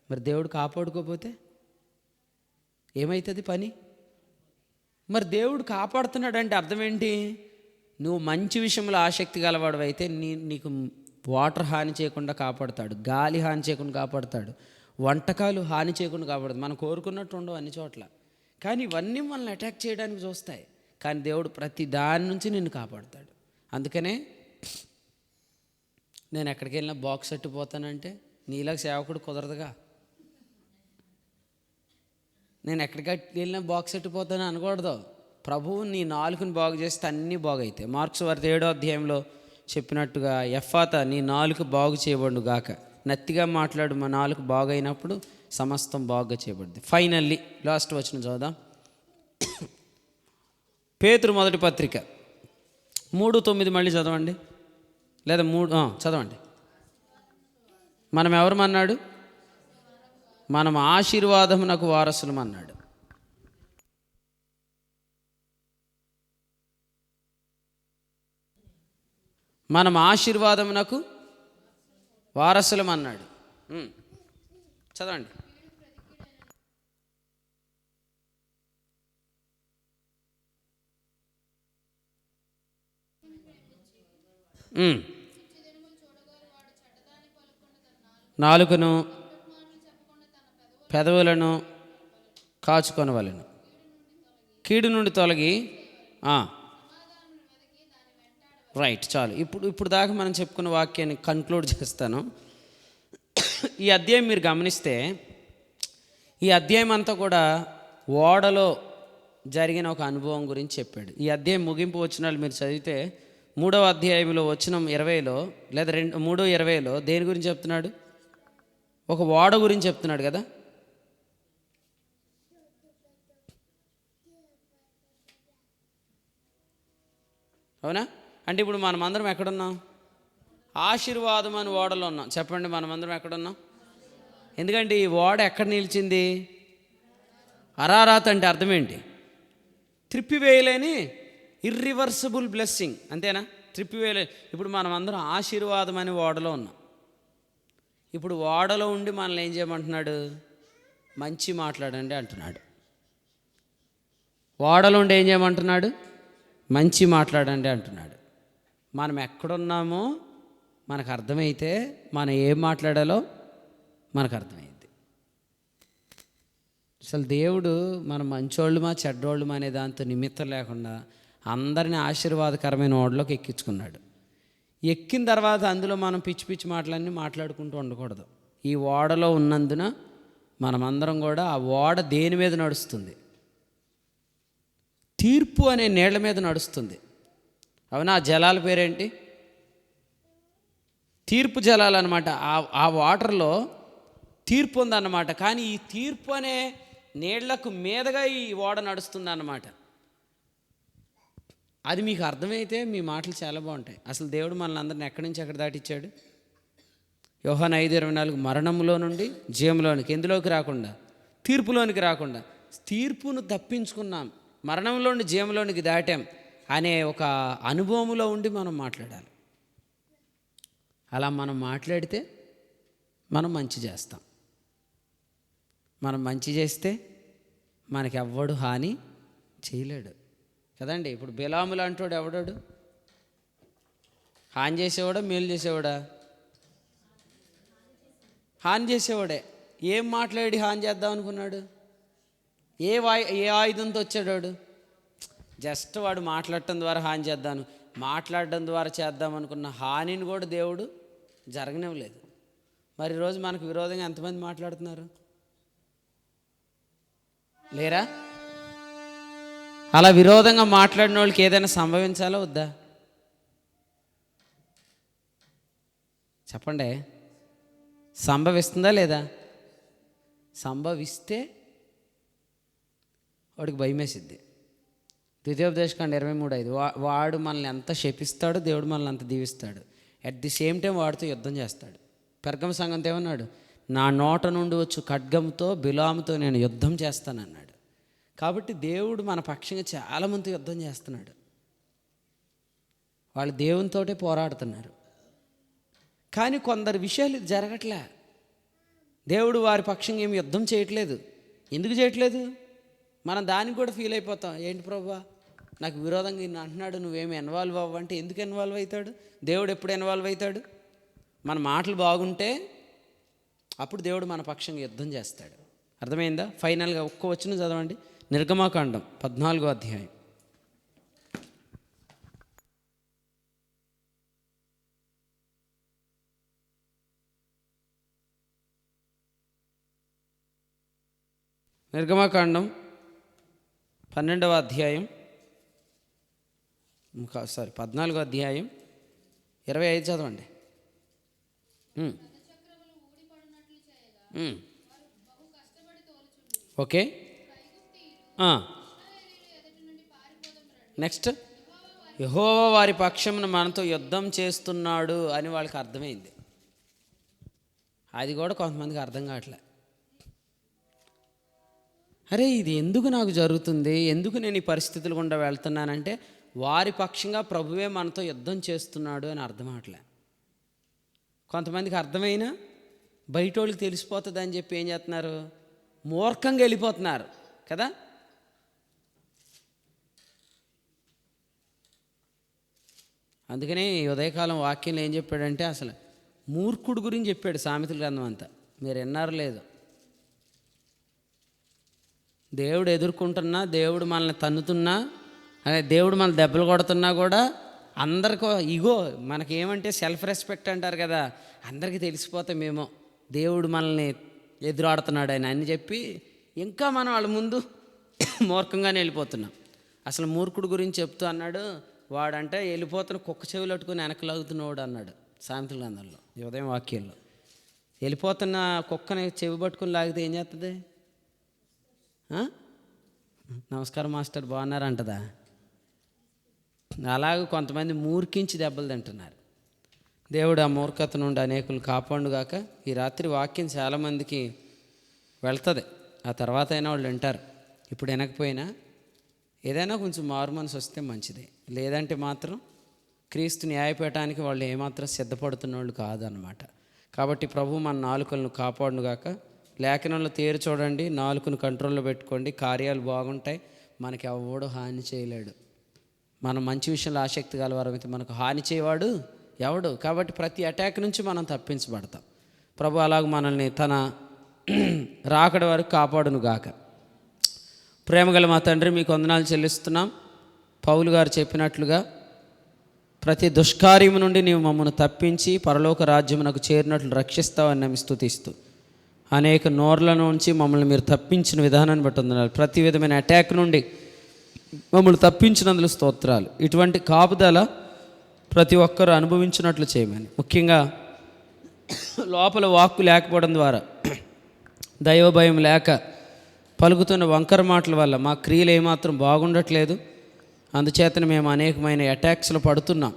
Speaker 1: మరి దేవుడు కాపాడుకోకపోతే ఏమవుతుంది పని? మరి దేవుడు కాపాడుతున్నాడు అంటే అర్థం ఏంటి? నువ్వు మంచి విషయంలో ఆసక్తి గలవాడు అయితే నీకు వాటర్ హాని చేయకుండా కాపాడుతాడు, గాలి హాని చేయకుండా కాపాడుతాడు, వంటకాలు హాని చేయకుండా కాపాడుతాడు. మనం కోరుకున్నట్టు ఉండవు అన్ని చోట్ల, కానీ ఇవన్నీ మనల్ని అటాక్ చేయడానికి చూస్తాయి. కానీ దేవుడు ప్రతి దాని నుంచి నిన్ను కాపాడుతాడు. అందుకనే నేను ఎక్కడికి వెళ్ళినా బాక్స్ అట్టిపోతానంటే నీలాగా సేవకుడు కుదరదుగా. నేను ఎక్కడికి వెళ్ళినా బాక్స్ అట్టిపోతాను అనకూడదు. ప్రభువు నీ నాలుకను బాగు చేస్తే అన్నీ బాగైతాయి. మార్క్స్ వార్త 7వ అధ్యాయంలో చెప్పినట్టుగా, ఎఫాత నీ నాలుక బాగు చేయబడు గాక, నత్తిగా మాట్లాడు, మా నాలుక బాగైనప్పుడు సమస్తం బాగుగా చేయబడింది. ఫైనల్లీ లాస్ట్ వచనం చదువుదాం. పేతురు మొదటి పత్రిక 3:9 మళ్ళీ చదవండి, లేదా 3 చదవండి. మనం ఎవరమన్నాడు? మనం ఆశీర్వాదమునకు వారసులం అన్నాడు. మనం ఆశీర్వాదమునకు వారసులం అన్నాడు. చదవండి. నాలుకను పెదవులను కాచుకొనవలెను, కీడు నుండి తొలగి. రైట్, చాలు. ఇప్పుడు దాకా మనం చెప్పుకున్న వాక్యాన్ని కన్క్లూడ్ చేస్తాను. ఈ అధ్యాయం మీరు గమనిస్తే, ఈ అధ్యాయం అంతా కూడా ఓడలో జరిగిన ఒక అనుభవం గురించి చెప్పాడు. ఈ అధ్యాయం ముగింపు వచనాలు మీరు చదివితే 3వ అధ్యాయంలో వచనం 20లో లేదా 3:20లో దేని గురించి చెప్తున్నాడు? ఒక ఓడ గురించి చెప్తున్నాడు కదా. అవునా? అంటే ఇప్పుడు మనమందరం ఎక్కడున్నాం? ఆశీర్వాదం అని ఓడలో ఉన్నాం. చెప్పండి, మనమందరం ఎక్కడున్నాం? ఎందుకంటే ఈ ఓడ ఎక్కడ నిలిచింది? అరారాత్ అంటే అర్థం ఏంటి? త్రిప్పివేయలేని ఇర్రివర్సిబుల్ బ్లెస్సింగ్, అంతేనా? త్రిప్పివేయలే. ఇప్పుడు మనం అందరం ఆశీర్వాదం అనే ఓడలో ఉన్నాం. ఇప్పుడు ఓడలో ఉండి మనల్ని ఏం చేయమంటున్నాడు? మంచి మాట్లాడండి అంటున్నాడు. ఓడలో ఉండి ఏం చేయమంటున్నాడు? మంచి మాట్లాడండి అంటున్నాడు. మనం ఎక్కడున్నామో మనకు అర్థమైతే మనం ఏం మాట్లాడాలో మనకు అర్థమైంది. అసలు దేవుడు మన మంచోళ్ళమా చెడ్డోళ్ళమా అనే దాంతో నిమిత్తం లేకుండా అందరినీ ఆశీర్వాదకరమైన ఓడలోకి ఎక్కించుకున్నాడు. ఎక్కిన తర్వాత అందులో మనం పిచ్చి పిచ్చి మాటలన్నీ మాట్లాడుకుంటూ ఉండకూడదు. ఈ ఓడలో ఉన్నందున మనమందరం కూడా ఆ ఓడ దేని మీద నడుస్తుంది? తీర్పు అనే నీళ్ల మీద నడుస్తుంది. అవునా? ఆ జలాల పేరేంటి? తీర్పు జలాలు అన్నమాట. ఆ వాటర్లో తీర్పు ఉందన్నమాట. కానీ ఈ తీర్పు అనే నీళ్లకు మీదగా ఈ ఓడ నడుస్తుంది అన్నమాట. అది మీకు అర్థమైతే మీ మాటలు చాలా బాగుంటాయి. అసలు దేవుడు మనల్ని అందరిని ఎక్కడి నుంచి ఎక్కడ దాటిచ్చాడు? యోహాను 5:24 మరణంలో నుండి జీవంలోనికి, ఎందులోకి రాకుండా? తీర్పులోనికి రాకుండా. తీర్పును తప్పించుకున్నాం, మరణంలో నుండి జీవంలోనికి దాటాం అనే ఒక అనుభవంలో ఉండి మనం మాట్లాడాలి. అలా మనం మాట్లాడితే మనం మంచి చేస్తాం. మనం మంచి చేస్తే మనకి ఎవ్వడు హాని చేయలేడు కదండి. ఇప్పుడు బిలాము లాంటోడు ఎవడాడు? హాని చేసేవాడా మేలు చేసేవాడా? హాని చేసేవాడే. ఏం మాట్లాడి హాని చేద్దాం అనుకున్నాడు? ఏ ఆయుధంతో వచ్చాడు? జస్ట్ వాడు మాట్లాడటం ద్వారా హాని చేద్దాను, మాట్లాడడం ద్వారా చేద్దాం అనుకున్న హానిని కూడా దేవుడు జరగనివ్వలేదు. మరి ఈరోజు మనకు విరోధంగా ఎంతమంది మాట్లాడుతున్నారు? లేరా? అలా విరోధంగా మాట్లాడిన వాళ్ళకి ఏదైనా సంభవించాలా వద్దా? చెప్పండి, సంభవిస్తుందా లేదా? సంభవిస్తే వాడికి భయం వేసిద్ది. ద్వితీయోపదేశకాండం 23:5 వాడు మనల్ని ఎంత శపిస్తాడో దేవుడు మనల్ని అంత దీవిస్తాడు. అట్ ది సేమ్ టైం వాడితో యుద్ధం చేస్తాడు. పెర్గమ సంఘంతో ఏమన్నాడు? నా నోట నుండి వచ్చు ఖడ్గంతో బిలాముతో నేను యుద్ధం చేస్తానన్నాడు. కాబట్టి దేవుడు మన పక్షంగా చాలామంది యుద్ధం చేస్తున్నాడు. వాళ్ళు దేవునితోటే పోరాడుతున్నారు. కానీ కొందరు విషయాలు ఇది జరగట్లే. దేవుడు వారి పక్షంగా ఏమి యుద్ధం చేయట్లేదు. ఎందుకు చేయట్లేదు? మనం దానికి కూడా ఫీల్ అయిపోతాం. ఏంటి ప్రభువా, నాకు విరోధంగా ఇన్ని అంటున్నాడు, నువ్వేమి ఇన్వాల్వ్ అవ్వంటే ఎందుకు ఇన్వాల్వ్ అవుతాడు? దేవుడు ఎప్పుడు ఇన్వాల్వ్ అవుతాడు? మన మాటలు బాగుంటే అప్పుడు దేవుడు మన పక్షంగా యుద్ధం చేస్తాడు. అర్థమైందా? ఫైనల్గా ఒక్క వచనం చదవండి. నిర్గమాకాండం 14వ అధ్యాయం. నిర్గమాకాండం 12వ అధ్యాయం 14వ అధ్యాయం 25 చదవండి. Okay, next. యెహోవా వారి పక్షమున మనతో యుద్ధం చేస్తున్నాడు అని వాళ్ళకి అర్థమైంది. అది కూడా కొంతమందికి అర్థం కావట్లే. అరే, ఇది ఎందుకు నాకు జరుగుతుంది, ఎందుకు నేను ఈ పరిస్థితులు గుండా వెళ్తున్నానంటే వారి పక్షంగా ప్రభువే మనతో యుద్ధం చేస్తున్నాడు అని అర్థం అవట్లే. కొంతమందికి అర్థమైనా బయట వాళ్ళకి తెలిసిపోతుంది అని చెప్పి ఏం చేస్తున్నారు? మూర్ఖంగా వెళ్ళిపోతున్నారు కదా. అందుకనే ఈ ఉదయకాలం వాక్యంలో ఏం చెప్పాడంటే అసలు మూర్ఖుడు గురించి చెప్పాడు సామెతల గ్రంథం అంతా. మీరు విన్నారు లేదు? దేవుడు ఎదుర్కొంటున్నా, దేవుడు మనల్ని తన్నుతున్నా, అదే దేవుడు మన దెబ్బలు కొడుతున్నా కూడా అందరికీ ఇగో, మనకేమంటే సెల్ఫ్ రెస్పెక్ట్ అంటారు కదా, అందరికీ తెలిసిపోతాం మేము దేవుడు మనల్ని ఎదురాడుతున్నాడు అని చెప్పి ఇంకా మనం వాళ్ళ ముందు మూర్ఖంగానే వెళ్ళిపోతున్నాం. అసలు మూర్ఖుడు గురించి చెప్తూ అన్నాడు, వాడంటే వెళ్ళిపోతున్న కుక్క చెవులు పట్టుకుని వెనకలాగుతున్నవాడు అన్నాడు సామెతల గ్రంథంలో, ఈ ఉదయం వాక్యంలో. వెళ్ళిపోతున్న కుక్కని చెవి పట్టుకుని లాగితే ఏం చేస్తుంది? నమస్కారం మాస్టర్ బాగున్నారంటదా? అలాగే కొంతమంది మూర్ఖించి దెబ్బలు తింటున్నారు. దేవుడు ఆ మూర్ఖత నుండి అనేకులు కాపాడుగాక. ఈ రాత్రి వాక్యం చాలామందికి వెళ్తుంది, ఆ తర్వాత అయినా వాళ్ళు వింటారు. ఇప్పుడు వినకపోయినా ఏదైనా కొంచెం మారు మనసు వస్తే మంచిదే, లేదంటే మాత్రం క్రీస్తు న్యాయపీఠానికి వాళ్ళు ఏమాత్రం సిద్ధపడుతున్న వాళ్ళు కాదనమాట. కాబట్టి ప్రభు మన నాలుకలను కాపాడుగాక. లేఖనంలో తేరు చూడండి, నాలుకను కంట్రోల్లో పెట్టుకోండి, కార్యాలు బాగుంటాయి, మనకి ఎవడు హాని చేయలేడు. మనం మంచి విషయంలో ఆసక్తి గలవారైతే మనకు హాని చేయవాడు ఎవడు. కాబట్టి ప్రతి అటాక్ నుంచి మనం తప్పించబడతాం. ప్రభు అలాగ మనల్ని తన రాకడ వరకు కాపాడును గాక. ప్రేమగల మా తండ్రి, మీకు వందనాలు చెల్లిస్తున్నాం. పౌలు గారు చెప్పినట్లుగా ప్రతి దుష్కార్యము నుండి నీవు మమ్మల్ని తప్పించి పరలోక రాజ్యమునకు చేరినట్లు రక్షిస్తావని నమ్మి స్తుతిస్తూ, అనేక నోర్ల నుంచి మమ్మల్ని మీరు తప్పించిన విధానాన్ని బట్టి వందనాలు. ప్రతి విధమైన అటాక్ నుండి మమ్మల్ని తప్పించినందుకు స్తోత్రాలు. ఇటువంటి కాపుదల ప్రతి ఒక్కరూ అనుభవించినట్లు చేయమని, ముఖ్యంగా లోపల వాక్కు లేకపోవడం ద్వారా, దైవభయం లేక పలుకుతున్న వంకర మాటల వల్ల మా క్రియలు ఏమాత్రం బాగుండట్లేదు, అందుచేతన మేము అనేకమైన అటాక్స్లో పడుతున్నాం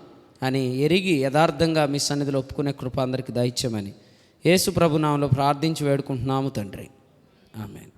Speaker 1: అని ఎరిగి యథార్థంగా మీ సన్నిధిలో ఒప్పుకునే కృప అందరికీ దయచేయమని యేసు ప్రభు నామములో ప్రార్థించి వేడుకుంటున్నాము తండ్రి. ఆమేన్.